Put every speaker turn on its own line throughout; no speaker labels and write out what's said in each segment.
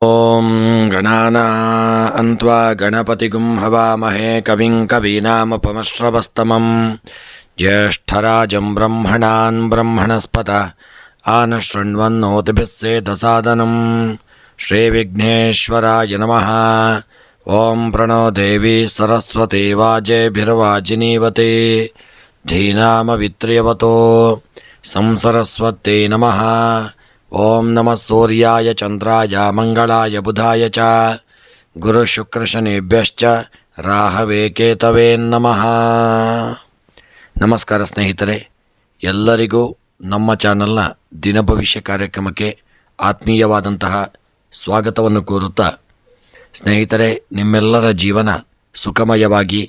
ಓಂ ಗಣಾನಾನ್ವಾ ಗಣಪತಿಗುಂ ಹವಾಮಹೇ ಕವಿಂ ಕವೀನಾಮುಪಮಶ್ರವಸ್ತಮಂ ಜ್ಯೇಷ್ಠರಾಜಂ ಬ್ರಹ್ಮಣಾನ್ ಬ್ರಹ್ಮಣಸ್ಪತ ಆನಶೃಣ್ವನ್ನೋತಿಭಿಃ ಸೇದಸಾದನಂ ಶ್ರೀವಿಘ್ನೇಶ್ವರಾಯ ನಮಃ. ಓಂ ಪ್ರಣೋ ದೇವಿ ಸರಸ್ವತಿ ವಾಜೇಭಿರ್ವಾಜಿನೀವತಿ ಧೀನಾಮವಿತ್ರ್ಯವತೋ ಸಂಸರಸ್ವತ್ಯೈ ನಮಃ. ಓಂ ನಮಃ ಸೂರ್ಯಾಯ ಚಂದ್ರಾಯ ಮಂಗಳಾಯ ಬುಧಾಯ ಚ ಗುರುಶುಕ್ರಶನಿಭ್ಯಶ್ಚ ರಾಹವೇ ಕೇತವೇ ನಮಃ. ನಮಸ್ಕಾರ ಸ್ನೇಹಿತರೆ, ಎಲ್ಲರಿಗೂ ನಮ್ಮ ಚಾನಲ್ನ ದಿನಭವಿಷ್ಯ ಕಾರ್ಯಕ್ರಮಕ್ಕೆ ಆತ್ಮೀಯವಾದಂತಹ ಸ್ವಾಗತವನ್ನು ಕೋರುತ್ತಾ, ಸ್ನೇಹಿತರೆ, ನಿಮ್ಮೆಲ್ಲರ ಜೀವನ ಸುಖಮಯವಾಗಿ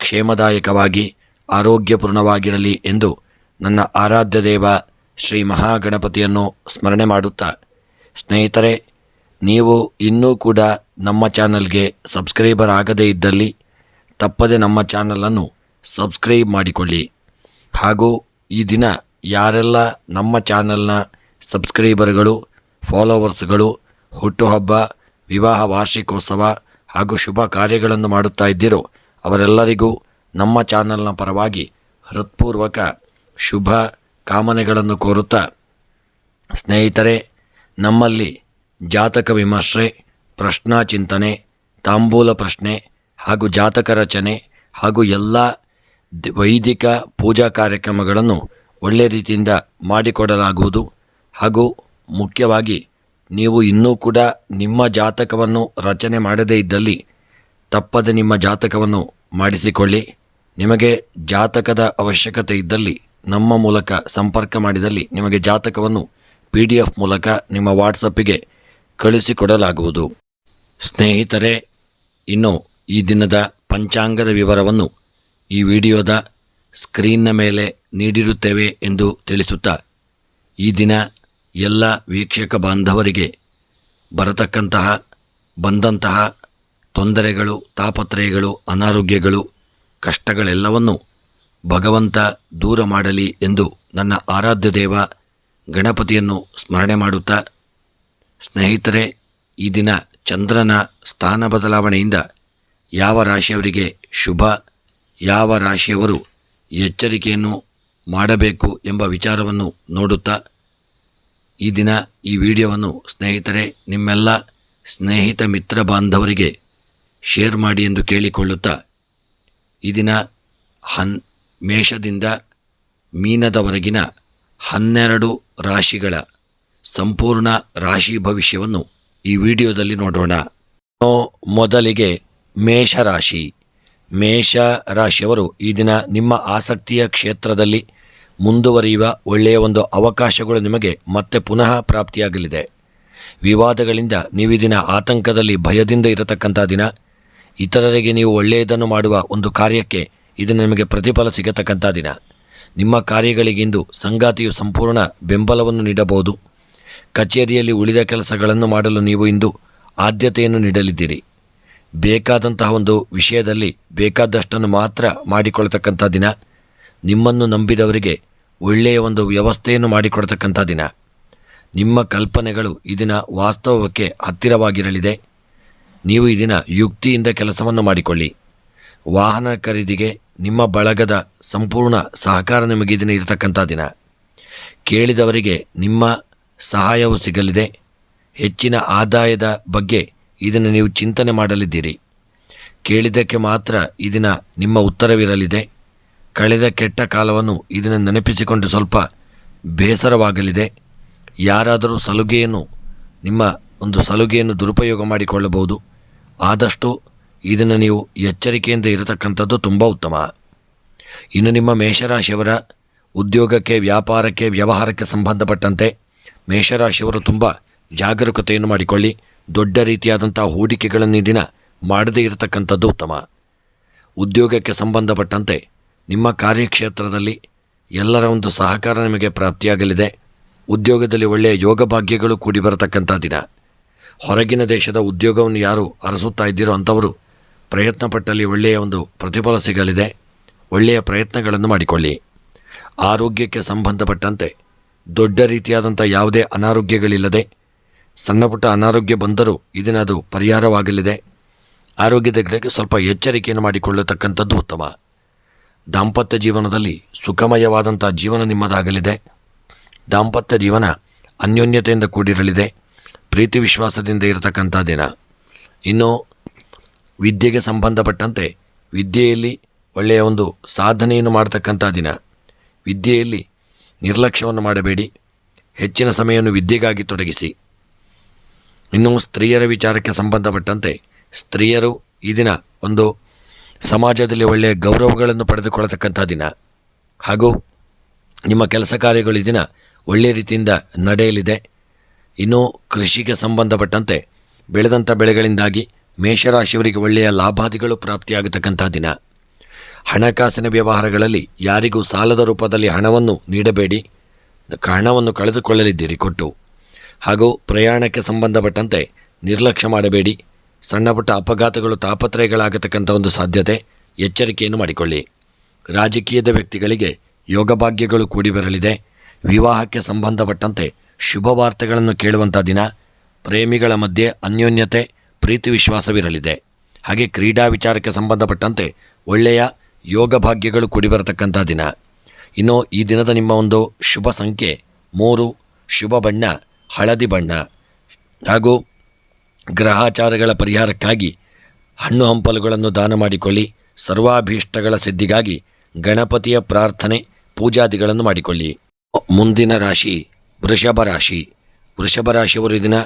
ಕ್ಷೇಮದಾಯಕವಾಗಿ ಆರೋಗ್ಯಪೂರ್ಣವಾಗಿರಲಿ ಎಂದು ನನ್ನ ಆರಾಧ್ಯ ದೇವ ಶ್ರೀ ಮಹಾಗಣಪತಿಯನ್ನು ಸ್ಮರಣೆ ಮಾಡುತ್ತಾ, ಸ್ನೇಹಿತರೆ, ನೀವು ಇನ್ನೂ ಕೂಡ ನಮ್ಮ ಚಾನಲ್ಗೆ ಸಬ್ಸ್ಕ್ರೈಬರ್ ಆಗದೇ ಇದ್ದಲ್ಲಿ ತಪ್ಪದೆ ನಮ್ಮ ಚಾನಲನ್ನು ಸಬ್ಸ್ಕ್ರೈಬ್ ಮಾಡಿಕೊಳ್ಳಿ. ಹಾಗೂ ಈ ದಿನ ಯಾರೆಲ್ಲ ನಮ್ಮ ಚಾನಲ್ನ ಸಬ್ಸ್ಕ್ರೈಬರ್ಗಳು, ಫಾಲೋವರ್ಸ್ಗಳು ಹುಟ್ಟುಹಬ್ಬ, ವಿವಾಹ ವಾರ್ಷಿಕೋತ್ಸವ ಹಾಗೂ ಶುಭ ಕಾರ್ಯಗಳನ್ನು ಮಾಡುತ್ತಾ ಇದ್ದೀರೋ ಅವರೆಲ್ಲರಿಗೂ ನಮ್ಮ ಚಾನಲ್ನ ಪರವಾಗಿ ಹೃತ್ಪೂರ್ವಕ ಶುಭ ಕಾಮನೆಗಳನ್ನು ಕೋರುತ್ತಾ, ಸ್ನೇಹಿತರೆ, ನಮ್ಮಲ್ಲಿ ಜಾತಕ ವಿಮರ್ಶೆ, ಪ್ರಶ್ನಾ ಚಿಂತನೆ, ತಾಂಬೂಲ ಪ್ರಶ್ನೆ ಹಾಗೂ ಜಾತಕ ರಚನೆ ಹಾಗೂ ಎಲ್ಲ ವೈದಿಕ ಪೂಜಾ ಕಾರ್ಯಕ್ರಮಗಳನ್ನು ಒಳ್ಳೆಯ ರೀತಿಯಿಂದ ಮಾಡಿಕೊಡಲಾಗುವುದು. ಹಾಗೂ ಮುಖ್ಯವಾಗಿ ನೀವು ಇನ್ನೂ ಕೂಡ ನಿಮ್ಮ ಜಾತಕವನ್ನು ರಚನೆ ಮಾಡದೇ ಇದ್ದಲ್ಲಿ ತಪ್ಪದೆ ನಿಮ್ಮ ಜಾತಕವನ್ನು ಮಾಡಿಸಿಕೊಳ್ಳಿ. ನಿಮಗೆ ಜಾತಕದ ಅವಶ್ಯಕತೆ ಇದ್ದಲ್ಲಿ ನಮ್ಮ ಮೂಲಕ ಸಂಪರ್ಕ ಮಾಡಿದಲ್ಲಿ ನಿಮಗೆ ಜಾತಕವನ್ನು PDF ಮೂಲಕ ನಿಮ್ಮ ವಾಟ್ಸಪ್ಪಿಗೆ ಕಳುಹಿಸಿಕೊಡಲಾಗುವುದು. ಸ್ನೇಹಿತರೆ, ಇನ್ನು ಈ ದಿನದ ಪಂಚಾಂಗದ ವಿವರವನ್ನು ಈ ವಿಡಿಯೋದ ಸ್ಕ್ರೀನ್ನ ಮೇಲೆ ನೀಡಿರುತ್ತೇವೆ ಎಂದು ತಿಳಿಸುತ್ತಾ, ಈ ದಿನ ಎಲ್ಲ ವೀಕ್ಷಕ ಬಾಂಧವರಿಗೆ ಬಂದಂತಹ ತೊಂದರೆಗಳು, ತಾಪತ್ರಯಗಳು, ಅನಾರೋಗ್ಯಗಳು, ಕಷ್ಟಗಳೆಲ್ಲವನ್ನು ಭಗವಂತ ದೂರ ಮಾಡಲಿ ಎಂದು ನನ್ನ ಆರಾಧ್ಯ ದೇವ ಗಣಪತಿಯನ್ನು ಸ್ಮರಣೆ ಮಾಡುತ್ತಾ, ಸ್ನೇಹಿತರೆ, ಈ ದಿನ ಚಂದ್ರನ ಸ್ಥಾನ ಬದಲಾವಣೆಯಿಂದ ಯಾವ ರಾಶಿಯವರಿಗೆ ಶುಭ, ಯಾವ ರಾಶಿಯವರು ಎಚ್ಚರಿಕೆಯನ್ನು ಮಾಡಬೇಕು ಎಂಬ ವಿಚಾರವನ್ನು ನೋಡುತ್ತಾ, ಈ ದಿನ ಈ ವಿಡಿಯೋವನ್ನು ಸ್ನೇಹಿತರೆ ನಿಮ್ಮೆಲ್ಲ ಸ್ನೇಹಿತ ಮಿತ್ರ ಬಾಂಧವರಿಗೆ ಶೇರ್ ಮಾಡಿ ಎಂದು ಕೇಳಿಕೊಳ್ಳುತ್ತಾ, ಈ ದಿನ ಮೇಷದಿಂದ ಮೀನದವರೆಗಿನ 12 ರಾಶಿಗಳ ಸಂಪೂರ್ಣ ರಾಶಿ ಭವಿಷ್ಯವನ್ನು ಈ ವಿಡಿಯೋದಲ್ಲಿ ನೋಡೋಣ. ಮೊದಲಿಗೆ ಮೇಷರಾಶಿ. ಮೇಷರಾಶಿಯವರು ಈ ದಿನ ನಿಮ್ಮ ಆಸಕ್ತಿಯ ಕ್ಷೇತ್ರದಲ್ಲಿ ಮುಂದುವರಿಯುವ ಒಳ್ಳೆಯ ಒಂದು ಅವಕಾಶಗಳು ನಿಮಗೆ ಮತ್ತೆ ಪುನಃ ಪ್ರಾಪ್ತಿಯಾಗಲಿದೆ. ವಿವಾದಗಳಿಂದ ನೀವು ಈ ದಿನ ಆತಂಕದಲ್ಲಿ ಭಯದಿಂದ ಇರತಕ್ಕಂಥ ದಿನ. ಇತರರಿಗೆ ನೀವು ಒಳ್ಳೆಯದನ್ನು ಮಾಡುವ ಒಂದು ಕಾರ್ಯಕ್ಕೆ ಇದು ನಿಮಗೆ ಪ್ರತಿಫಲ ಸಿಗತಕ್ಕಂಥ ದಿನ. ನಿಮ್ಮ ಕಾರ್ಯಗಳಿಗಿಂದು ಸಂಗಾತಿಯು ಸಂಪೂರ್ಣ ಬೆಂಬಲವನ್ನು ನೀಡಬಹುದು. ಕಚೇರಿಯಲ್ಲಿ ಉಳಿದ ಕೆಲಸಗಳನ್ನು ಮಾಡಲು ನೀವು ಇಂದು ಆದ್ಯತೆಯನ್ನು ನೀಡಲಿದ್ದೀರಿ. ಬೇಕಾದಂತಹ ಒಂದು ವಿಷಯದಲ್ಲಿ ಬೇಕಾದಷ್ಟನ್ನು ಮಾತ್ರ ಮಾಡಿಕೊಳ್ತಕ್ಕಂಥ ದಿನ. ನಿಮ್ಮನ್ನು ನಂಬಿದವರಿಗೆ ಒಳ್ಳೆಯ ಒಂದು ವ್ಯವಸ್ಥೆಯನ್ನು ಮಾಡಿಕೊಡ್ತಕ್ಕಂಥ ದಿನ. ನಿಮ್ಮ ಕಲ್ಪನೆಗಳು ಈ ದಿನ ವಾಸ್ತವಕ್ಕೆ ಹತ್ತಿರವಾಗಿರಲಿದೆ. ನೀವು ಈ ದಿನ ಯುಕ್ತಿಯಿಂದ ಕೆಲಸವನ್ನು ಮಾಡಿಕೊಳ್ಳಿ. ವಾಹನ ಖರೀದಿಗೆ ನಿಮ್ಮ ಬಳಗದ ಸಂಪೂರ್ಣ ಸಹಕಾರ ನಿಮಗೆ ಈ ದಿನ ಇರತಕ್ಕಂಥ ದಿನ. ಕೇಳಿದವರಿಗೆ ನಿಮ್ಮ ಸಹಾಯವು ಸಿಗಲಿದೆ. ಹೆಚ್ಚಿನ ಆದಾಯದ ಬಗ್ಗೆ ಇದನ್ನು ನೀವು ಚಿಂತನೆ ಮಾಡಲಿದ್ದೀರಿ. ಕೇಳಿದ್ದಕ್ಕೆ ಮಾತ್ರ ಈ ದಿನ ನಿಮ್ಮ ಉತ್ತರವಿರಲಿದೆ. ಕಳೆದ ಕೆಟ್ಟ ಕಾಲವನ್ನು ಇದನ್ನು ನೆನಪಿಸಿಕೊಂಡು ಸ್ವಲ್ಪ ಬೇಸರವಾಗಲಿದೆ. ಯಾರಾದರೂ ನಿಮ್ಮ ಒಂದು ಸಲುಗೆಯನ್ನು ದುರುಪಯೋಗ ಮಾಡಿಕೊಳ್ಳಬಹುದು. ಆದಷ್ಟು ಇದನ್ನು ನೀವು ಎಚ್ಚರಿಕೆಯಿಂದ ಇರತಕ್ಕಂಥದ್ದು ತುಂಬ ಉತ್ತಮ. ಇನ್ನು ನಿಮ್ಮ ಮೇಷರಾಶಿಯವರ ಉದ್ಯೋಗಕ್ಕೆ, ವ್ಯಾಪಾರಕ್ಕೆ, ವ್ಯವಹಾರಕ್ಕೆ ಸಂಬಂಧಪಟ್ಟಂತೆ ಮೇಷರಾಶಿಯವರು ತುಂಬ ಜಾಗರೂಕತೆಯನ್ನು ಮಾಡಿಕೊಳ್ಳಿ. ದೊಡ್ಡ ರೀತಿಯಾದಂಥ ಹೂಡಿಕೆಗಳನ್ನು ಈ ದಿನ ಮಾಡದೇ ಇರತಕ್ಕಂಥದ್ದು ಉತ್ತಮ. ಉದ್ಯೋಗಕ್ಕೆ ಸಂಬಂಧಪಟ್ಟಂತೆ ನಿಮ್ಮ ಕಾರ್ಯಕ್ಷೇತ್ರದಲ್ಲಿ ಎಲ್ಲರ ಒಂದು ಸಹಕಾರ ನಿಮಗೆ ಪ್ರಾಪ್ತಿಯಾಗಲಿದೆ. ಉದ್ಯೋಗದಲ್ಲಿ ಒಳ್ಳೆಯ ಯೋಗ ಭಾಗ್ಯಗಳು ಕೂಡಿ ಬರತಕ್ಕಂಥ ದಿನ. ಹೊರಗಿನ ದೇಶದ ಉದ್ಯೋಗವನ್ನು ಯಾರು ಅರಸುತ್ತಾ ಇದ್ದೀರೋ ಅಂಥವರು ಪ್ರಯತ್ನಪಟ್ಟಲ್ಲಿ ಒಳ್ಳೆಯ ಒಂದು ಪ್ರತಿಫಲ ಸಿಗಲಿದೆ. ಒಳ್ಳೆಯ ಪ್ರಯತ್ನಗಳನ್ನು ಮಾಡಿಕೊಳ್ಳಿ. ಆರೋಗ್ಯಕ್ಕೆ ಸಂಬಂಧಪಟ್ಟಂತೆ ದೊಡ್ಡ ರೀತಿಯಾದಂಥ ಯಾವುದೇ ಅನಾರೋಗ್ಯಗಳಿಲ್ಲದೆ ಸಣ್ಣ ಪುಟ್ಟ ಅನಾರೋಗ್ಯ ಬಂದರೂ ಈ ದಿನ ಅದು ಪರಿಹಾರವಾಗಲಿದೆ. ಆರೋಗ್ಯದ ಕಡೆಗೆ ಸ್ವಲ್ಪ ಎಚ್ಚರಿಕೆಯನ್ನು ಮಾಡಿಕೊಳ್ಳತಕ್ಕಂಥದ್ದು ಉತ್ತಮ. ದಾಂಪತ್ಯ ಜೀವನದಲ್ಲಿ ಸುಖಮಯವಾದಂಥ ಜೀವನ ನಿಮ್ಮದಾಗಲಿದೆ. ದಾಂಪತ್ಯ ಜೀವನ ಅನ್ಯೋನ್ಯತೆಯಿಂದ ಕೂಡಿರಲಿದೆ. ಪ್ರೀತಿ ವಿಶ್ವಾಸದಿಂದ ಇರತಕ್ಕಂಥ ದಿನ. ಇನ್ನು ವಿದ್ಯೆಗೆ ಸಂಬಂಧಪಟ್ಟಂತೆ ವಿದ್ಯೆಯಲ್ಲಿ ಒಳ್ಳೆಯ ಒಂದು ಸಾಧನೆಯನ್ನು ಮಾಡತಕ್ಕಂಥ ದಿನ. ವಿದ್ಯೆಯಲ್ಲಿ ನಿರ್ಲಕ್ಷ್ಯವನ್ನು ಮಾಡಬೇಡಿ. ಹೆಚ್ಚಿನ ಸಮಯವನ್ನು ವಿದ್ಯೆಗಾಗಿ ತೊಡಗಿಸಿ. ಇನ್ನು ಸ್ತ್ರೀಯರ ವಿಚಾರಕ್ಕೆ ಸಂಬಂಧಪಟ್ಟಂತೆ ಸ್ತ್ರೀಯರು ಈ ದಿನ ಒಂದು ಸಮಾಜದಲ್ಲಿ ಒಳ್ಳೆಯ ಗೌರವಗಳನ್ನು ಪಡೆದುಕೊಳ್ಳತಕ್ಕಂಥ ದಿನ. ಹಾಗೂ ನಿಮ್ಮ ಕೆಲಸ ಕಾರ್ಯಗಳು ಈ ದಿನ ಒಳ್ಳೆಯ ರೀತಿಯಿಂದ ನಡೆಯಲಿದೆ. ಇನ್ನು ಕೃಷಿಗೆ ಸಂಬಂಧಪಟ್ಟಂತೆ ಬೆಳೆದಂಥ ಬೆಳೆಗಳಿಂದಾಗಿ ಮೇಷರಾಶಿಯವರಿಗೆ ಒಳ್ಳೆಯ ಲಾಭಾದಿಗಳು ಪ್ರಾಪ್ತಿಯಾಗತಕ್ಕಂಥ ದಿನ. ಹಣಕಾಸಿನ ವ್ಯವಹಾರಗಳಲ್ಲಿ ಯಾರಿಗೂ ಸಾಲದ ರೂಪದಲ್ಲಿ ಹಣವನ್ನು ನೀಡಬೇಡಿ. ಹಣವನ್ನು ಕಳೆದುಕೊಳ್ಳಲಿದ್ದೀರಿ ಕೊಟ್ಟು. ಹಾಗೂ ಪ್ರಯಾಣಕ್ಕೆ ಸಂಬಂಧಪಟ್ಟಂತೆ ನಿರ್ಲಕ್ಷ್ಯ ಮಾಡಬೇಡಿ. ಸಣ್ಣ ಪುಟ್ಟ ಅಪಘಾತಗಳು ತಾಪತ್ರಯಗಳಾಗತಕ್ಕಂಥ ಒಂದು ಸಾಧ್ಯತೆ. ಎಚ್ಚರಿಕೆಯನ್ನು ಮಾಡಿಕೊಳ್ಳಿ. ರಾಜಕೀಯದ ವ್ಯಕ್ತಿಗಳಿಗೆ ಯೋಗಭಾಗ್ಯಗಳು ಕೂಡಿ ಬರಲಿದೆ. ವಿವಾಹಕ್ಕೆ ಸಂಬಂಧಪಟ್ಟಂತೆ ಶುಭ ವಾರ್ತೆಗಳನ್ನು ಕೇಳುವಂಥ ದಿನ. ಪ್ರೇಮಿಗಳ ಮಧ್ಯೆ ಅನ್ಯೋನ್ಯತೆ, ಪ್ರೀತಿ ವಿಶ್ವಾಸವಿರಲಿದೆ. ಹಾಗೆ ಕ್ರೀಡಾ ವಿಚಾರಕ್ಕೆ ಸಂಬಂಧಪಟ್ಟಂತೆ ಒಳ್ಳೆಯ ಯೋಗ ಭಾಗ್ಯಗಳು ಕೂಡಿ ಬರತಕ್ಕಂಥ ದಿನ. ಇನ್ನು ಈ ದಿನದ ನಿಮ್ಮ ಒಂದು ಶುಭ ಸಂಖ್ಯೆ 3, ಶುಭ ಬಣ್ಣ ಹಳದಿ ಬಣ್ಣ. ಹಾಗೂ ಗ್ರಹಾಚಾರಗಳ ಪರಿಹಾರಕ್ಕಾಗಿ ಹಣ್ಣು ಹಂಪಲುಗಳನ್ನು ದಾನ ಮಾಡಿಕೊಳ್ಳಿ. ಸರ್ವಾಭೀಷ್ಟಗಳ ಸಿದ್ಧಿಗಾಗಿ ಗಣಪತಿಯ ಪ್ರಾರ್ಥನೆ ಪೂಜಾದಿಗಳನ್ನು ಮಾಡಿಕೊಳ್ಳಿ. ಮುಂದಿನ ರಾಶಿ ವೃಷಭ ರಾಶಿ. ವೃಷಭ ರಾಶಿಯವರು ದಿನ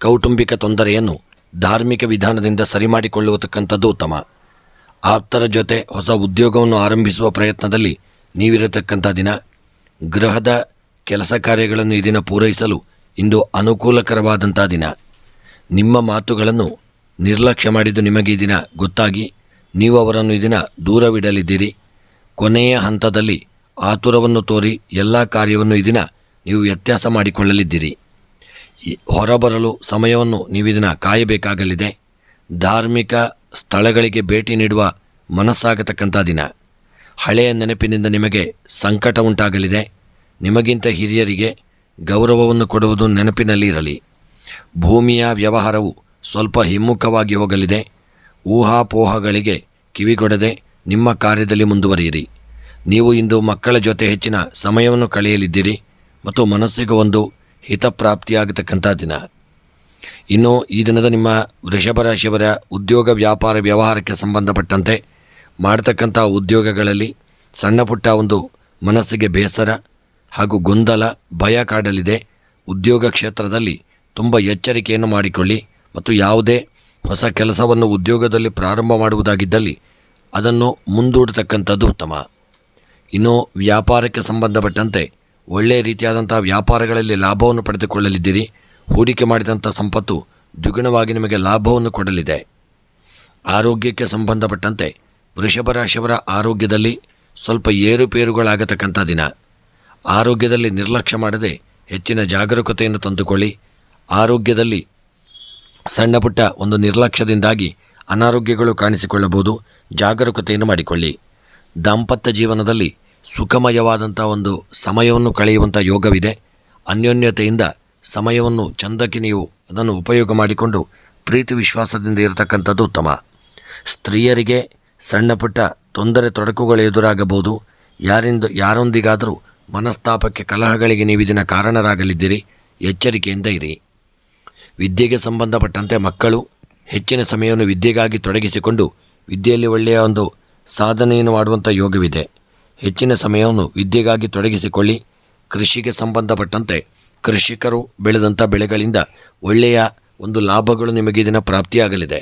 ಕೌಟುಂಬಿಕ ತೊಂದರೆಯನ್ನು ಧಾರ್ಮಿಕ ವಿಧಾನದಿಂದ ಸರಿ ಮಾಡಿಕೊಳ್ಳತಕ್ಕಂಥದ್ದು ಉತ್ತಮ. ಆಪ್ತರ ಜೊತೆ ಹೊಸ ಉದ್ಯೋಗವನ್ನು ಆರಂಭಿಸುವ ಪ್ರಯತ್ನದಲ್ಲಿ ನೀವಿರತಕ್ಕಂಥ ದಿನ. ಗೃಹದ ಕೆಲಸ ಕಾರ್ಯಗಳನ್ನು ಈ ದಿನ ಪೂರೈಸಲು ಇಂದು ಅನುಕೂಲಕರವಾದಂಥ ದಿನ. ನಿಮ್ಮ ಮಾತುಗಳನ್ನು ನಿರ್ಲಕ್ಷ್ಯ ಮಾಡಿದ್ದು ನಿಮಗೆ ಈ ದಿನ ಗೊತ್ತಾಗಿ ನೀವು ಅವರನ್ನು ಈ ದಿನ ದೂರವಿಡಲಿದ್ದೀರಿ. ಕೊನೆಯ ಹಂತದಲ್ಲಿ ಆತುರವನ್ನು ತೋರಿ ಎಲ್ಲ ಕಾರ್ಯವನ್ನು ಈ ದಿನ ನೀವು ವ್ಯತ್ಯಾಸ ಮಾಡಿಕೊಳ್ಳಲಿದ್ದೀರಿ. ಹೊರಬರಲು ಸಮಯವನ್ನು ನೀವು ಇದನ್ನು ಕಾಯಬೇಕಾಗಲಿದೆ. ಧಾರ್ಮಿಕ ಸ್ಥಳಗಳಿಗೆ ಭೇಟಿ ನೀಡುವ ಮನಸ್ಸಾಗತಕ್ಕಂಥ ದಿನ. ಹಳೆಯ ನೆನಪಿನಿಂದ ನಿಮಗೆ ಸಂಕಟ ಉಂಟಾಗಲಿದೆ. ನಿಮಗಿಂತ ಹಿರಿಯರಿಗೆ ಗೌರವವನ್ನು ಕೊಡುವುದು ನೆನಪಿನಲ್ಲಿ ಇರಲಿ. ಭೂಮಿಯ ವ್ಯವಹಾರವು ಸ್ವಲ್ಪ ಹಿಮ್ಮುಖವಾಗಿ ಹೋಗಲಿದೆ. ಊಹಾಪೋಹಗಳಿಗೆ ಕಿವಿಗೊಡದೆ ನಿಮ್ಮ ಕಾರ್ಯದಲ್ಲಿ ಮುಂದುವರಿಯಿರಿ. ನೀವು ಇಂದು ಮಕ್ಕಳ ಜೊತೆ ಹೆಚ್ಚಿನ ಸಮಯವನ್ನು ಕಳೆಯಲಿದ್ದೀರಿ ಮತ್ತು ಮನಸ್ಸಿಗೆ ಒಂದು ಹಿತಪ್ರಾಪ್ತಿಯಾಗತಕ್ಕಂಥ ದಿನ. ಇನ್ನು ಈ ದಿನದ ನಿಮ್ಮ ವೃಷಭ ರಾಶಿಯವರ ಉದ್ಯೋಗ ವ್ಯಾಪಾರ ವ್ಯವಹಾರಕ್ಕೆ ಸಂಬಂಧಪಟ್ಟಂತೆ ಮಾಡತಕ್ಕಂಥ ಉದ್ಯೋಗಗಳಲ್ಲಿ ಸಣ್ಣ ಪುಟ್ಟ ಒಂದು ಮನಸ್ಸಿಗೆ ಬೇಸರ ಹಾಗೂ ಗೊಂದಲ, ಭಯ ಕಾಡಲಿದೆ. ಉದ್ಯೋಗ ಕ್ಷೇತ್ರದಲ್ಲಿ ತುಂಬ ಎಚ್ಚರಿಕೆಯನ್ನು ಮಾಡಿಕೊಳ್ಳಿ ಮತ್ತು ಯಾವುದೇ ಹೊಸ ಕೆಲಸವನ್ನು ಉದ್ಯೋಗದಲ್ಲಿ ಪ್ರಾರಂಭ ಮಾಡುವುದಾಗಿದ್ದಲ್ಲಿ ಅದನ್ನು ಮುಂದೂಡತಕ್ಕಂಥದ್ದು ಉತ್ತಮ. ಇನ್ನು ವ್ಯಾಪಾರಕ್ಕೆ ಸಂಬಂಧಪಟ್ಟಂತೆ ಒಳ್ಳೆಯ ರೀತಿಯಾದಂಥ ವ್ಯಾಪಾರಗಳಲ್ಲಿ ಲಾಭವನ್ನು ಪಡೆದುಕೊಳ್ಳಲಿದ್ದೀರಿ. ಹೂಡಿಕೆ ಮಾಡಿದಂಥ ಸಂಪತ್ತು ದ್ವಿಗುಣವಾಗಿ ನಿಮಗೆ ಲಾಭವನ್ನು ಕೊಡಲಿದೆ. ಆರೋಗ್ಯಕ್ಕೆ ಸಂಬಂಧಪಟ್ಟಂತೆ ವೃಷಭ ರಾಶಿಯವರ ಆರೋಗ್ಯದಲ್ಲಿ ಸ್ವಲ್ಪ ಏರುಪೇರುಗಳಾಗತಕ್ಕಂಥ ದಿನ. ಆರೋಗ್ಯದಲ್ಲಿ ನಿರ್ಲಕ್ಷ್ಯ ಮಾಡದೆ ಹೆಚ್ಚಿನ ಜಾಗರೂಕತೆಯನ್ನು ತಂದುಕೊಳ್ಳಿ. ಆರೋಗ್ಯದಲ್ಲಿ ಸಣ್ಣ ಪುಟ್ಟ ಒಂದು ನಿರ್ಲಕ್ಷ್ಯದಿಂದಾಗಿ ಅನಾರೋಗ್ಯಗಳು ಕಾಣಿಸಿಕೊಳ್ಳಬಹುದು. ಜಾಗರೂಕತೆಯನ್ನು ಮಾಡಿಕೊಳ್ಳಿ. ದಾಂಪತ್ಯ ಜೀವನದಲ್ಲಿ ಸುಖಮಯವಾದಂಥ ಒಂದು ಸಮಯವನ್ನು ಕಳೆಯುವಂಥ ಯೋಗವಿದೆ. ಅನ್ಯೋನ್ಯತೆಯಿಂದ ಸಮಯವನ್ನು ಚಂದಕ್ಕೆ ನೀವು ಅದನ್ನು ಉಪಯೋಗ ಮಾಡಿಕೊಂಡು ಪ್ರೀತಿ ವಿಶ್ವಾಸದಿಂದ ಇರತಕ್ಕಂಥದ್ದು ಉತ್ತಮ. ಸ್ತ್ರೀಯರಿಗೆ ಸಣ್ಣ ಪುಟ್ಟ ತೊಂದರೆ ತೊಡಕುಗಳು ಎದುರಾಗಬಹುದು. ಯಾರೊಂದಿಗಾದರೂ ಮನಸ್ತಾಪಕ್ಕೆ, ಕಲಹಗಳಿಗೆ ನೀವು ಇದನ್ನು ಕಾರಣರಾಗಲಿದ್ದೀರಿ. ಎಚ್ಚರಿಕೆಯಿಂದ ಇರಿ. ವಿದ್ಯೆಗೆ ಸಂಬಂಧಪಟ್ಟಂತೆ ಮಕ್ಕಳು ಹೆಚ್ಚಿನ ಸಮಯವನ್ನು ವಿದ್ಯೆಗಾಗಿ ತೊಡಗಿಸಿಕೊಂಡು ವಿದ್ಯೆಯಲ್ಲಿ ಒಳ್ಳೆಯ ಒಂದು ಸಾಧನೆಯನ್ನು ಮಾಡುವಂಥ ಯೋಗವಿದೆ. ಹೆಚ್ಚಿನ ಸಮಯವನ್ನು ವಿದ್ಯೆಗಾಗಿ ತೊಡಗಿಸಿಕೊಳ್ಳಿ. ಕೃಷಿಗೆ ಸಂಬಂಧಪಟ್ಟಂತೆ ಕೃಷಿಕರು ಬೆಳೆದಂಥ ಬೆಳೆಗಳಿಂದ ಒಳ್ಳೆಯ ಒಂದು ಲಾಭಗಳು ನಿಮಗೆ ಇದನ್ನು ಪ್ರಾಪ್ತಿಯಾಗಲಿದೆ.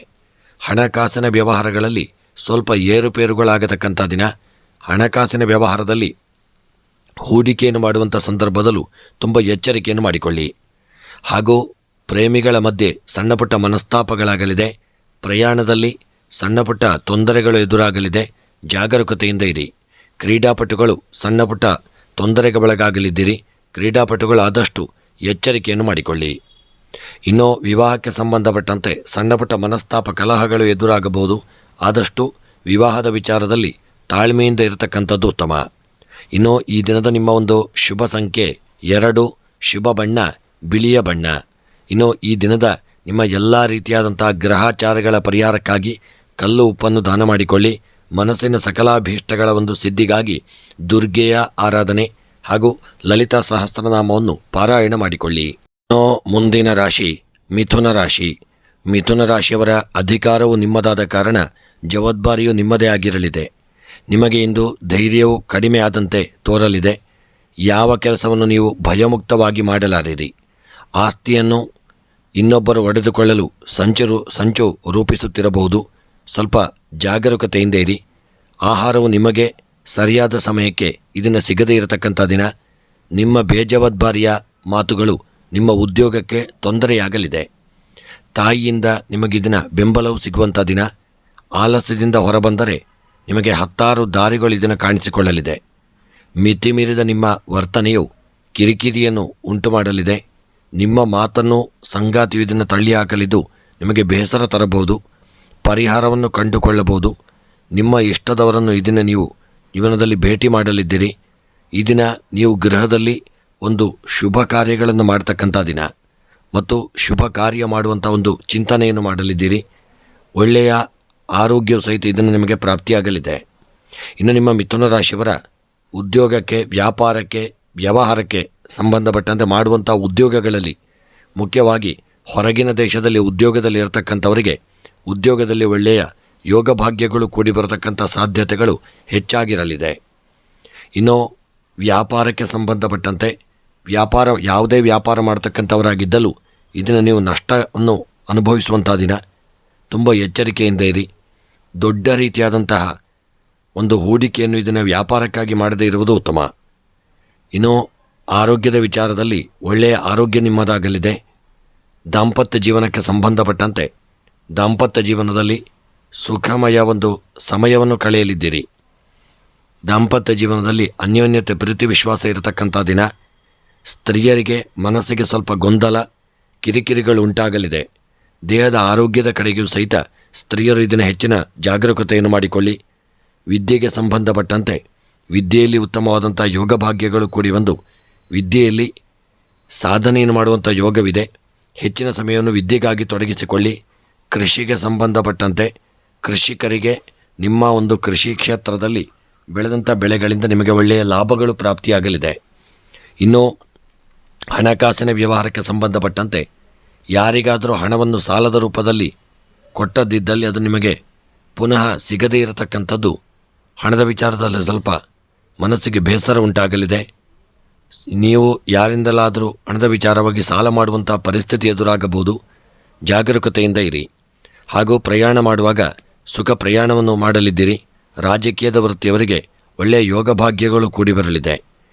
ಹಣಕಾಸಿನ ವ್ಯವಹಾರಗಳಲ್ಲಿ ಸ್ವಲ್ಪ ಏರುಪೇರುಗಳಾಗತಕ್ಕಂಥ ದಿನ. ಹಣಕಾಸಿನ ವ್ಯವಹಾರದಲ್ಲಿ ಹೂಡಿಕೆಯನ್ನು ಮಾಡುವಂಥ ಸಂದರ್ಭದಲ್ಲೂ ತುಂಬ ಎಚ್ಚರಿಕೆಯನ್ನು ಮಾಡಿಕೊಳ್ಳಿ. ಹಾಗೂ ಪ್ರೇಮಿಗಳ ಮಧ್ಯೆ ಸಣ್ಣ ಪುಟ್ಟ ಮನಸ್ತಾಪಗಳಾಗಲಿದೆ. ಪ್ರಯಾಣದಲ್ಲಿ ಸಣ್ಣ ಪುಟ್ಟ ತೊಂದರೆಗಳು ಎದುರಾಗಲಿದೆ. ಜಾಗರೂಕತೆಯಿಂದ ಇರಿ. ಕ್ರೀಡಾಪಟುಗಳು ಸಣ್ಣ ಪುಟ್ಟ ತೊಂದರೆಗೆ ಒಳಗಾಗಲಿದ್ದೀರಿ. ಕ್ರೀಡಾಪಟುಗಳು ಆದಷ್ಟು ಎಚ್ಚರಿಕೆಯನ್ನು ಮಾಡಿಕೊಳ್ಳಿ. ಇನ್ನು ವಿವಾಹಕ್ಕೆ ಸಂಬಂಧಪಟ್ಟಂತೆ ಸಣ್ಣ ಪುಟ್ಟ ಮನಸ್ತಾಪ, ಕಲಹಗಳು ಎದುರಾಗಬಹುದು. ಆದಷ್ಟು ವಿವಾಹದ ವಿಚಾರದಲ್ಲಿ ತಾಳ್ಮೆಯಿಂದ ಇರತಕ್ಕಂಥದ್ದು ಉತ್ತಮ. ಇನ್ನು ಈ ದಿನದ ನಿಮ್ಮ ಒಂದು ಶುಭ ಸಂಖ್ಯೆ 2, ಶುಭ ಬಣ್ಣ ಬಿಳಿಯ ಬಣ್ಣ. ಇನ್ನು ಈ ದಿನದ ನಿಮ್ಮ ಎಲ್ಲ ರೀತಿಯಾದಂಥ ಗ್ರಹಾಚಾರಗಳ ಪರಿಹಾರಕ್ಕಾಗಿ ಕಲ್ಲು ಉಪ್ಪನ್ನು ದಾನ ಮಾಡಿಕೊಳ್ಳಿ. ಮನಸ್ಸಿನ ಸಕಲಾಭೀಷ್ಟಗಳ ಒಂದು ಸಿದ್ಧಿಗಾಗಿ ದುರ್ಗೆಯ ಆರಾಧನೆ ಹಾಗೂ ಲಲಿತಾ ಸಹಸ್ರನಾಮವನ್ನು ಪಾರಾಯಣ ಮಾಡಿಕೊಳ್ಳಿ. ಇನ್ನು ಮುಂದಿನ ರಾಶಿ ಮಿಥುನ ರಾಶಿ. ಮಿಥುನ ರಾಶಿಯವರ ಅಧಿಕಾರವು ನಿಮ್ಮದಾದ ಕಾರಣ ಜವಾಬ್ದಾರಿಯು ನಿಮ್ಮದೇ ಆಗಿರಲಿದೆ. ನಿಮಗೆ ಇಂದು ಧೈರ್ಯವು ಕಡಿಮೆ ಆದಂತೆ ತೋರಲಿದೆ. ಯಾವ ಕೆಲಸವನ್ನು ನೀವು ಭಯಮುಕ್ತವಾಗಿ ಮಾಡಲಾರಿರಿ. ಆಸ್ತಿಯನ್ನು ಇನ್ನೊಬ್ಬರು ಒಡೆದುಕೊಳ್ಳಲು ಸಂಚು ರೂಪಿಸುತ್ತಿರಬಹುದು. ಸ್ವಲ್ಪ ಜಾಗರೂಕತೆಯಿಂದ ಇರಿ. ಆಹಾರವು ನಿಮಗೆ ಸರಿಯಾದ ಸಮಯಕ್ಕೆ ಇದನ್ನು ಸಿಗದೇ ಇರತಕ್ಕಂಥ ದಿನ. ನಿಮ್ಮ ಬೇಜವಾಬ್ದಾರಿಯ ಮಾತುಗಳು ನಿಮ್ಮ ಉದ್ಯೋಗಕ್ಕೆ ತೊಂದರೆಯಾಗಲಿದೆ. ತಾಯಿಯಿಂದ ನಿಮಗಿದಿನ ಬೆಂಬಲವು ಸಿಗುವಂಥ ದಿನ. ಆಲಸ್ಯದಿಂದ ಹೊರಬಂದರೆ ನಿಮಗೆ 10 ದಾರಿಗಳು ಇದನ್ನು ಕಾಣಿಸಿಕೊಳ್ಳಲಿದೆ. ಮಿತಿಮೀರಿದ ನಿಮ್ಮ ವರ್ತನೆಯು ಕಿರಿಕಿರಿಯನ್ನು ಉಂಟು ಮಾಡಲಿದೆ. ನಿಮ್ಮ ಮಾತನ್ನು ಸಂಗಾತಿಯು ಇದನ್ನು ತಳ್ಳಿಹಾಕಲಿದ್ದು ನಿಮಗೆ ಬೇಸರ ತರಬಹುದು. ಪರಿಹಾರವನ್ನು ಕಂಡುಕೊಳ್ಳಬಹುದು. ನಿಮ್ಮ ಇಷ್ಟದವರನ್ನು ಈ ದಿನ ನೀವು ಜೀವನದಲ್ಲಿ ಭೇಟಿ ಮಾಡಲಿದ್ದೀರಿ. ಈ ದಿನ ನೀವು ಗೃಹದಲ್ಲಿ ಒಂದು ಶುಭ ಕಾರ್ಯಗಳನ್ನು ಮಾಡ್ತಕ್ಕಂಥ ದಿನ ಮತ್ತು ಶುಭ ಕಾರ್ಯ ಮಾಡುವಂಥ ಒಂದು ಚಿಂತನೆಯನ್ನು ಮಾಡಲಿದ್ದೀರಿ. ಒಳ್ಳೆಯ ಆರೋಗ್ಯವು ಸಹಿತ ಇದನ್ನು ನಿಮಗೆ ಪ್ರಾಪ್ತಿಯಾಗಲಿದೆ. ಇನ್ನು ನಿಮ್ಮ ಮಿಥುನ ರಾಶಿಯವರ ಉದ್ಯೋಗಕ್ಕೆ, ವ್ಯಾಪಾರಕ್ಕೆ, ವ್ಯವಹಾರಕ್ಕೆ ಸಂಬಂಧಪಟ್ಟಂತೆ ಮಾಡುವಂಥ ಉದ್ಯೋಗಗಳಲ್ಲಿ, ಮುಖ್ಯವಾಗಿ ಹೊರಗಿನ ದೇಶದಲ್ಲಿ ಉದ್ಯೋಗದಲ್ಲಿ ಇರತಕ್ಕಂಥವರಿಗೆ ಉದ್ಯೋಗದಲ್ಲಿ ಒಳ್ಳೆಯ ಯೋಗ ಭಾಗ್ಯಗಳು ಕೂಡಿ ಬರತಕ್ಕಂಥ ಸಾಧ್ಯತೆಗಳು ಹೆಚ್ಚಾಗಿರಲಿದೆ. ಇನ್ನು ವ್ಯಾಪಾರಕ್ಕೆ ಸಂಬಂಧಪಟ್ಟಂತೆ ಯಾವುದೇ ವ್ಯಾಪಾರ ಮಾಡ್ತಕ್ಕಂಥವರಾಗಿದ್ದಲೂ ಇದನ್ನು ನೀವು ನಷ್ಟವನ್ನು ಅನುಭವಿಸುವಂಥ ದಿನ. ತುಂಬ ಎಚ್ಚರಿಕೆಯಿಂದ ಇರಿ. ದೊಡ್ಡ ರೀತಿಯಾದಂತಹ ಒಂದು ಹೂಡಿಕೆಯನ್ನು ಇದನ್ನು ವ್ಯಾಪಾರಕ್ಕಾಗಿ ಮಾಡದೇ ಇರುವುದು ಉತ್ತಮ. ಇನ್ನು ಆರೋಗ್ಯದ ವಿಚಾರದಲ್ಲಿ ಒಳ್ಳೆಯ ಆರೋಗ್ಯ ನಿಮ್ಮದಾಗಲಿದೆ. ದಾಂಪತ್ಯ ಜೀವನಕ್ಕೆ ಸಂಬಂಧಪಟ್ಟಂತೆ ದಾಂಪತ್ಯ ಜೀವನದಲ್ಲಿ ಸುಖಮಯ ಒಂದು ಸಮಯವನ್ನು ಕಳೆಯಲಿದ್ದೀರಿ. ದಾಂಪತ್ಯ ಜೀವನದಲ್ಲಿ ಅನ್ಯೋನ್ಯತೆ, ಪ್ರೀತಿ, ವಿಶ್ವಾಸ ಇರತಕ್ಕಂಥ ದಿನ. ಸ್ತ್ರೀಯರಿಗೆ ಮನಸ್ಸಿಗೆ ಸ್ವಲ್ಪ ಗೊಂದಲ, ಕಿರಿಕಿರಿಗಳು ಉಂಟಾಗಲಿದೆ. ದೇಹದ ಆರೋಗ್ಯದ ಕಡೆಗೂ ಸಹಿತ ಸ್ತ್ರೀಯರು ಇದನ್ನು ಹೆಚ್ಚಿನ ಜಾಗರೂಕತೆಯನ್ನು ಮಾಡಿಕೊಳ್ಳಿ. ವಿದ್ಯೆಗೆ ಸಂಬಂಧಪಟ್ಟಂತೆ ವಿದ್ಯೆಯಲ್ಲಿ ಉತ್ತಮವಾದಂಥ ಯೋಗ ಭಾಗ್ಯಗಳು ಕೂಡಿ ಬಂದು ವಿದ್ಯೆಯಲ್ಲಿ ಸಾಧನೆಯನ್ನು ಮಾಡುವಂಥ ಯೋಗವಿದೆ. ಹೆಚ್ಚಿನ ಸಮಯವನ್ನು ವಿದ್ಯೆಗಾಗಿ ತೊಡಗಿಸಿಕೊಳ್ಳಿ. ಕೃಷಿಗೆ ಸಂಬಂಧಪಟ್ಟಂತೆ ಕೃಷಿಕರಿಗೆ ನಿಮ್ಮ ಒಂದು ಕೃಷಿ ಕ್ಷೇತ್ರದಲ್ಲಿ ಬೆಳೆದಂಥ ಬೆಳೆಗಳಿಂದ ನಿಮಗೆ ಒಳ್ಳೆಯ ಲಾಭಗಳು ಪ್ರಾಪ್ತಿಯಾಗಲಿದೆ. ಇನ್ನು ಹಣಕಾಸಿನ ವ್ಯವಹಾರಕ್ಕೆ ಸಂಬಂಧಪಟ್ಟಂತೆ ಯಾರಿಗಾದರೂ ಹಣವನ್ನು ಸಾಲದ ರೂಪದಲ್ಲಿ ಕೊಟ್ಟದ್ದಿದ್ದಲ್ಲಿ ಅದು ನಿಮಗೆ ಪುನಃ ಸಿಗದೇ ಇರತಕ್ಕಂಥದ್ದು. ಹಣದ ವಿಚಾರದಲ್ಲಿ ಸ್ವಲ್ಪ ಮನಸ್ಸಿಗೆ ಬೇಸರ ಉಂಟಾಗಲಿದೆ. ನೀವು ಯಾರಿಂದಲಾದರೂ ಹಣದ ವಿಚಾರವಾಗಿ ಸಾಲ ಮಾಡುವಂಥ ಪರಿಸ್ಥಿತಿ ಎದುರಾಗಬಹುದು. ಜಾಗರೂಕತೆಯಿಂದ ಇರಿ. ಹಾಗೂ ಪ್ರಯಾಣ ಮಾಡುವಾಗ ಸುಖ ಪ್ರಯಾಣವನ್ನು ಮಾಡಲಿದ್ದೀರಿ. ರಾಜಕೀಯದ ವೃತ್ತಿಯವರಿಗೆ ಒಳ್ಳೆಯ ಯೋಗ ಭಾಗ್ಯಗಳು ಕೂಡಿ ಬರಲಿದೆ.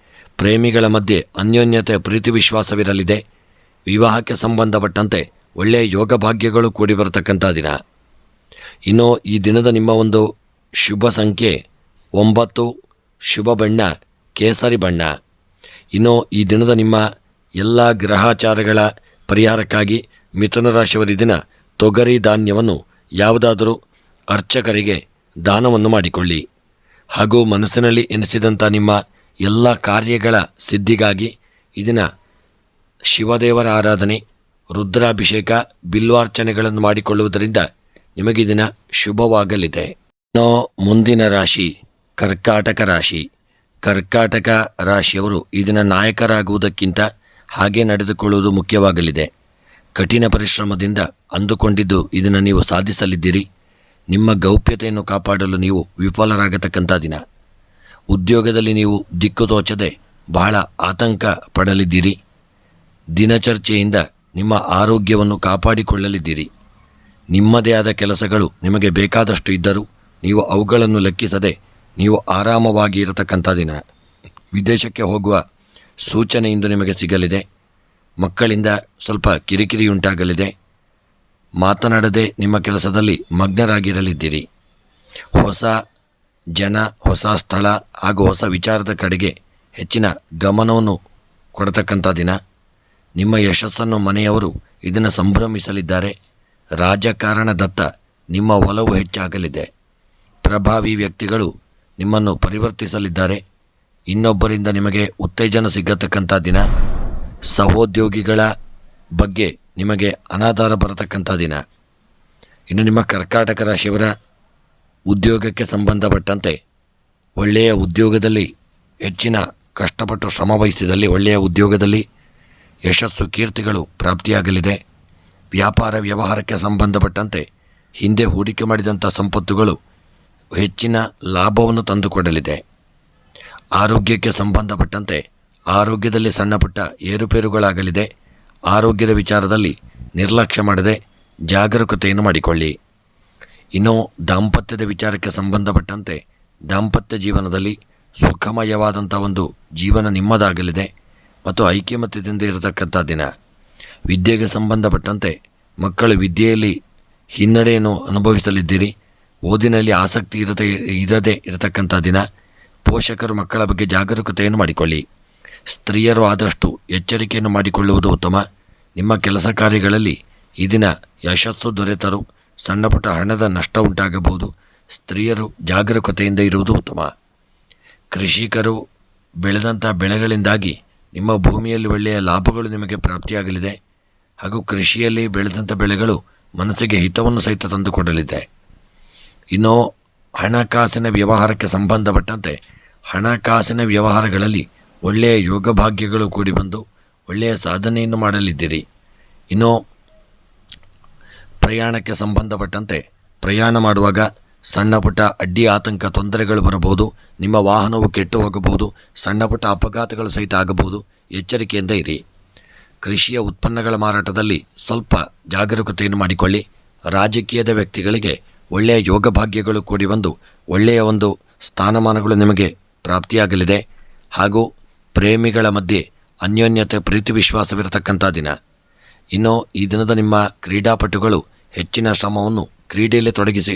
ಪ್ರೇಮಿಗಳ ಮಧ್ಯೆ ಅನ್ಯೋನ್ಯತೆ, ಪ್ರೀತಿ, ವಿಶ್ವಾಸವಿರಲಿದೆ. ವಿವಾಹಕ್ಕೆ ಸಂಬಂಧಪಟ್ಟಂತೆ ಒಳ್ಳೆಯ ಯೋಗ ಭಾಗ್ಯಗಳು ಕೂಡಿ ಬರತಕ್ಕಂಥ ದಿನ. ಇನ್ನು ಈ ದಿನದ ನಿಮ್ಮ ಒಂದು ಶುಭ ಸಂಖ್ಯೆ 9, ಶುಭ ಬಣ್ಣ ಕೇಸರಿ ಬಣ್ಣ. ಇನ್ನು ಈ ದಿನದ ನಿಮ್ಮ ಎಲ್ಲ ಗ್ರಹಾಚಾರಗಳ ಪರಿಹಾರಕ್ಕಾಗಿ ಮಿಥುನ ರಾಶಿಯವರ ದಿನ ತೊಗರಿ ಧಾನ್ಯವನ್ನು ಯಾವುದಾದರೂ ಅರ್ಚಕರಿಗೆ ದಾನವನ್ನು ಮಾಡಿಕೊಳ್ಳಿ. ಹಾಗೂ ಮನಸ್ಸಿನಲ್ಲಿ ಎನಿಸಿದಂಥ ನಿಮ್ಮ ಎಲ್ಲ ಕಾರ್ಯಗಳ ಸಿದ್ಧಿಗಾಗಿ ಇದನ್ನು ಶಿವದೇವರ ಆರಾಧನೆ, ರುದ್ರಾಭಿಷೇಕ, ಬಿಲ್ವಾರ್ಚನೆಗಳನ್ನು ಮಾಡಿಕೊಳ್ಳುವುದರಿಂದ ನಿಮಗಿದಿನ ಶುಭವಾಗಲಿದೆ. ಇನ್ನು ಮುಂದಿನ ರಾಶಿ ಕರ್ಕಾಟಕ ರಾಶಿ. ಕರ್ಕಾಟಕ ರಾಶಿಯವರು ಇದನ್ನು ನಾಯಕರಾಗುವುದಕ್ಕಿಂತ ಹಾಗೆ ನಡೆದುಕೊಳ್ಳುವುದು ಮುಖ್ಯವಾಗಲಿದೆ. ಕಠಿಣ ಪರಿಶ್ರಮದಿಂದ ಅಂದುಕೊಂಡಿದ್ದು ಇದನ್ನು ನೀವು ಸಾಧಿಸಲಿದ್ದೀರಿ. ನಿಮ್ಮ ಗೌಪ್ಯತೆಯನ್ನು ಕಾಪಾಡಲು ನೀವು ವಿಫಲರಾಗತಕ್ಕಂಥ ದಿನ. ಉದ್ಯೋಗದಲ್ಲಿ ನೀವು ದಿಕ್ಕು ತೋಚದೆ ಬಹಳ ಆತಂಕ ಪಡಲಿದ್ದೀರಿ. ದಿನಚರ್ಚೆಯಿಂದ ನಿಮ್ಮ ಆರೋಗ್ಯವನ್ನು ಕಾಪಾಡಿಕೊಳ್ಳಲಿದ್ದೀರಿ. ನಿಮ್ಮದೇ ಆದ ಕೆಲಸಗಳು ನಿಮಗೆ ಬೇಕಾದಷ್ಟು ಇದ್ದರೂ ನೀವು ಅವುಗಳನ್ನು ಲೆಕ್ಕಿಸದೆ ನೀವು ಆರಾಮವಾಗಿ ಇರತಕ್ಕಂಥ ದಿನ. ವಿದೇಶಕ್ಕೆ ಹೋಗುವ ಸೂಚನೆ ಇಂದು ನಿಮಗೆ ಸಿಗಲಿದೆ. ಮಕ್ಕಳಿಂದ ಸ್ವಲ್ಪ ಕಿರಿಕಿರಿ ಉಂಟಾಗಲಿದೆ. ಮಾತನಾಡದೆ ನಿಮ್ಮ ಕೆಲಸದಲ್ಲಿ ಮಗ್ನರಾಗಿರಲಿದ್ದೀರಿ. ಹೊಸ ಜನ, ಹೊಸ ಸ್ಥಳ ಹಾಗೂ ಹೊಸ ವಿಚಾರದ ಕಡೆಗೆ ಹೆಚ್ಚಿನ ಗಮನವನ್ನು ಕೊಡತಕ್ಕಂಥ ದಿನ. ನಿಮ್ಮ ಯಶಸ್ಸನ್ನು ಮನೆಯವರು ಇದನ್ನು ಸಂಭ್ರಮಿಸಲಿದ್ದಾರೆ. ರಾಜಕಾರಣದತ್ತ ನಿಮ್ಮ ಒಲವು ಹೆಚ್ಚಾಗಲಿದೆ. ಪ್ರಭಾವಿ ವ್ಯಕ್ತಿಗಳು ನಿಮ್ಮನ್ನು ಪರಿವರ್ತಿಸಲಿದ್ದಾರೆ. ಇನ್ನೊಬ್ಬರಿಂದ ನಿಮಗೆ ಉತ್ತೇಜನ ಸಿಗತಕ್ಕಂಥ ದಿನ. ಸಹೋದ್ಯೋಗಿಗಳ ಬಗ್ಗೆ ನಿಮಗೆ ಅನಾಧಾರ ಬರತಕ್ಕಂಥ ದಿನ. ಇನ್ನು ನಿಮ್ಮ ಕರ್ಕಾಟಕ ರಾಶಿಯವರ ಉದ್ಯೋಗಕ್ಕೆ ಸಂಬಂಧಪಟ್ಟಂತೆ ಒಳ್ಳೆಯ ಉದ್ಯೋಗದಲ್ಲಿ ಹೆಚ್ಚಿನ ಕಷ್ಟಪಟ್ಟು ಶ್ರಮ ವಹಿಸಿದಲ್ಲಿ ಒಳ್ಳೆಯ ಉದ್ಯೋಗದಲ್ಲಿ ಯಶಸ್ಸು ಕೀರ್ತಿಗಳು ಪ್ರಾಪ್ತಿಯಾಗಲಿದೆ. ವ್ಯಾಪಾರ ವ್ಯವಹಾರಕ್ಕೆ ಸಂಬಂಧಪಟ್ಟಂತೆ ಹಿಂದೆ ಹೂಡಿಕೆ ಮಾಡಿದಂಥ ಸಂಪತ್ತುಗಳು ಹೆಚ್ಚಿನ ಲಾಭವನ್ನು ತಂದುಕೊಡಲಿದೆ. ಆರೋಗ್ಯಕ್ಕೆ ಸಂಬಂಧಪಟ್ಟಂತೆ ಆರೋಗ್ಯದಲ್ಲಿ ಸಣ್ಣ ಪುಟ್ಟ ಏರುಪೇರುಗಳಾಗಲಿದೆ. ಆರೋಗ್ಯದ ವಿಚಾರದಲ್ಲಿ ನಿರ್ಲಕ್ಷ್ಯ ಮಾಡದೆ ಜಾಗರೂಕತೆಯನ್ನು ಮಾಡಿಕೊಳ್ಳಿ. ಇನ್ನು ದಾಂಪತ್ಯದ ವಿಚಾರಕ್ಕೆ ಸಂಬಂಧಪಟ್ಟಂತೆ ದಾಂಪತ್ಯ ಜೀವನದಲ್ಲಿ ಸುಖಮಯವಾದಂಥ ಒಂದು ಜೀವನ ನಿಮ್ಮದಾಗಲಿದೆ ಮತ್ತು ಐಕ್ಯಮತ್ಯದಿಂದ ಇರತಕ್ಕಂಥ ದಿನ. ವಿದ್ಯೆಗೆ ಸಂಬಂಧಪಟ್ಟಂತೆ ಮಕ್ಕಳು ವಿದ್ಯೆಯಲ್ಲಿ ಹಿನ್ನಡೆಯನ್ನು ಅನುಭವಿಸಲಿದ್ದೀರಿ. ಓದಿನಲ್ಲಿ ಆಸಕ್ತಿ ಇರದೇ ಇರತಕ್ಕಂಥ ದಿನ. ಪೋಷಕರು ಮಕ್ಕಳ ಬಗ್ಗೆ ಜಾಗರೂಕತೆಯನ್ನು ಮಾಡಿಕೊಳ್ಳಿ. ಸ್ತ್ರೀಯರು ಆದಷ್ಟು ಎಚ್ಚರಿಕೆಯನ್ನು ಮಾಡಿಕೊಳ್ಳುವುದು ಉತ್ತಮ. ನಿಮ್ಮ ಕೆಲಸ ಕಾರ್ಯಗಳಲ್ಲಿ ಈ ದಿನ ಯಶಸ್ಸು ದೊರೆತರೂ ಸಣ್ಣ ಪುಟ್ಟ ಹಣದ ನಷ್ಟ ಉಂಟಾಗಬಹುದು. ಸ್ತ್ರೀಯರು ಜಾಗರೂಕತೆಯಿಂದ ಇರುವುದು ಉತ್ತಮ. ಕೃಷಿಕರು ಬೆಳೆದಂಥ ಬೆಳೆಗಳಿಂದಾಗಿ ನಿಮ್ಮ ಭೂಮಿಯಲ್ಲಿ ಒಳ್ಳೆಯ ಲಾಭಗಳು ನಿಮಗೆ ಪ್ರಾಪ್ತಿಯಾಗಲಿದೆ ಹಾಗೂ ಕೃಷಿಯಲ್ಲಿ ಬೆಳೆದಂಥ ಬೆಳೆಗಳು ಮನಸ್ಸಿಗೆ ಹಿತವನ್ನು ಸಹಿತ ತಂದುಕೊಡಲಿದೆ. ಇನ್ನು ಹಣಕಾಸಿನ ವ್ಯವಹಾರಕ್ಕೆ ಸಂಬಂಧಪಟ್ಟಂತೆ ಹಣಕಾಸಿನ ವ್ಯವಹಾರಗಳಲ್ಲಿ ಒಳ್ಳೆಯ ಯೋಗ ಭಾಗ್ಯಗಳು ಕೂಡಿ ಬಂದು ಒಳ್ಳೆಯ ಸಾಧನೆಯನ್ನು ಮಾಡಲಿದ್ದೀರಿ. ಇನ್ನು ಪ್ರಯಾಣಕ್ಕೆ ಸಂಬಂಧಪಟ್ಟಂತೆ ಪ್ರಯಾಣ ಮಾಡುವಾಗ ಸಣ್ಣ ಪುಟ್ಟ ಅಡ್ಡಿ ಆತಂಕ ತೊಂದರೆಗಳು ಬರಬಹುದು. ನಿಮ್ಮ ವಾಹನವು ಕೆಟ್ಟು ಹೋಗಬಹುದು. ಸಣ್ಣ ಪುಟ್ಟ ಅಪಘಾತಗಳು ಸಹಿತ ಆಗಬಹುದು. ಎಚ್ಚರಿಕೆಯಿಂದ ಇರಿ. ಕೃಷಿಯ ಉತ್ಪನ್ನಗಳ ಮಾರಾಟದಲ್ಲಿ ಸ್ವಲ್ಪ ಜಾಗರೂಕತೆಯನ್ನು ಮಾಡಿಕೊಳ್ಳಿ. ರಾಜಕೀಯದ ವ್ಯಕ್ತಿಗಳಿಗೆ ಒಳ್ಳೆಯ ಯೋಗ ಭಾಗ್ಯಗಳು ಕೂಡಿ ಬಂದು ಒಳ್ಳೆಯ ಒಂದು ಸ್ಥಾನಮಾನಗಳು ನಿಮಗೆ ಪ್ರಾಪ್ತಿಯಾಗಲಿದೆ ಹಾಗೂ ಪ್ರೇಮಿಗಳ ಮಧ್ಯೆ ಅನ್ಯೋನ್ಯತೆ ಪ್ರೀತಿ ವಿಶ್ವಾಸವಿರತಕ್ಕಂಥ ದಿನ. ಇನ್ನು ಈ ದಿನದ ನಿಮ್ಮ ಕ್ರೀಡಾಪಟುಗಳು ಹೆಚ್ಚಿನ ಶ್ರಮವನ್ನು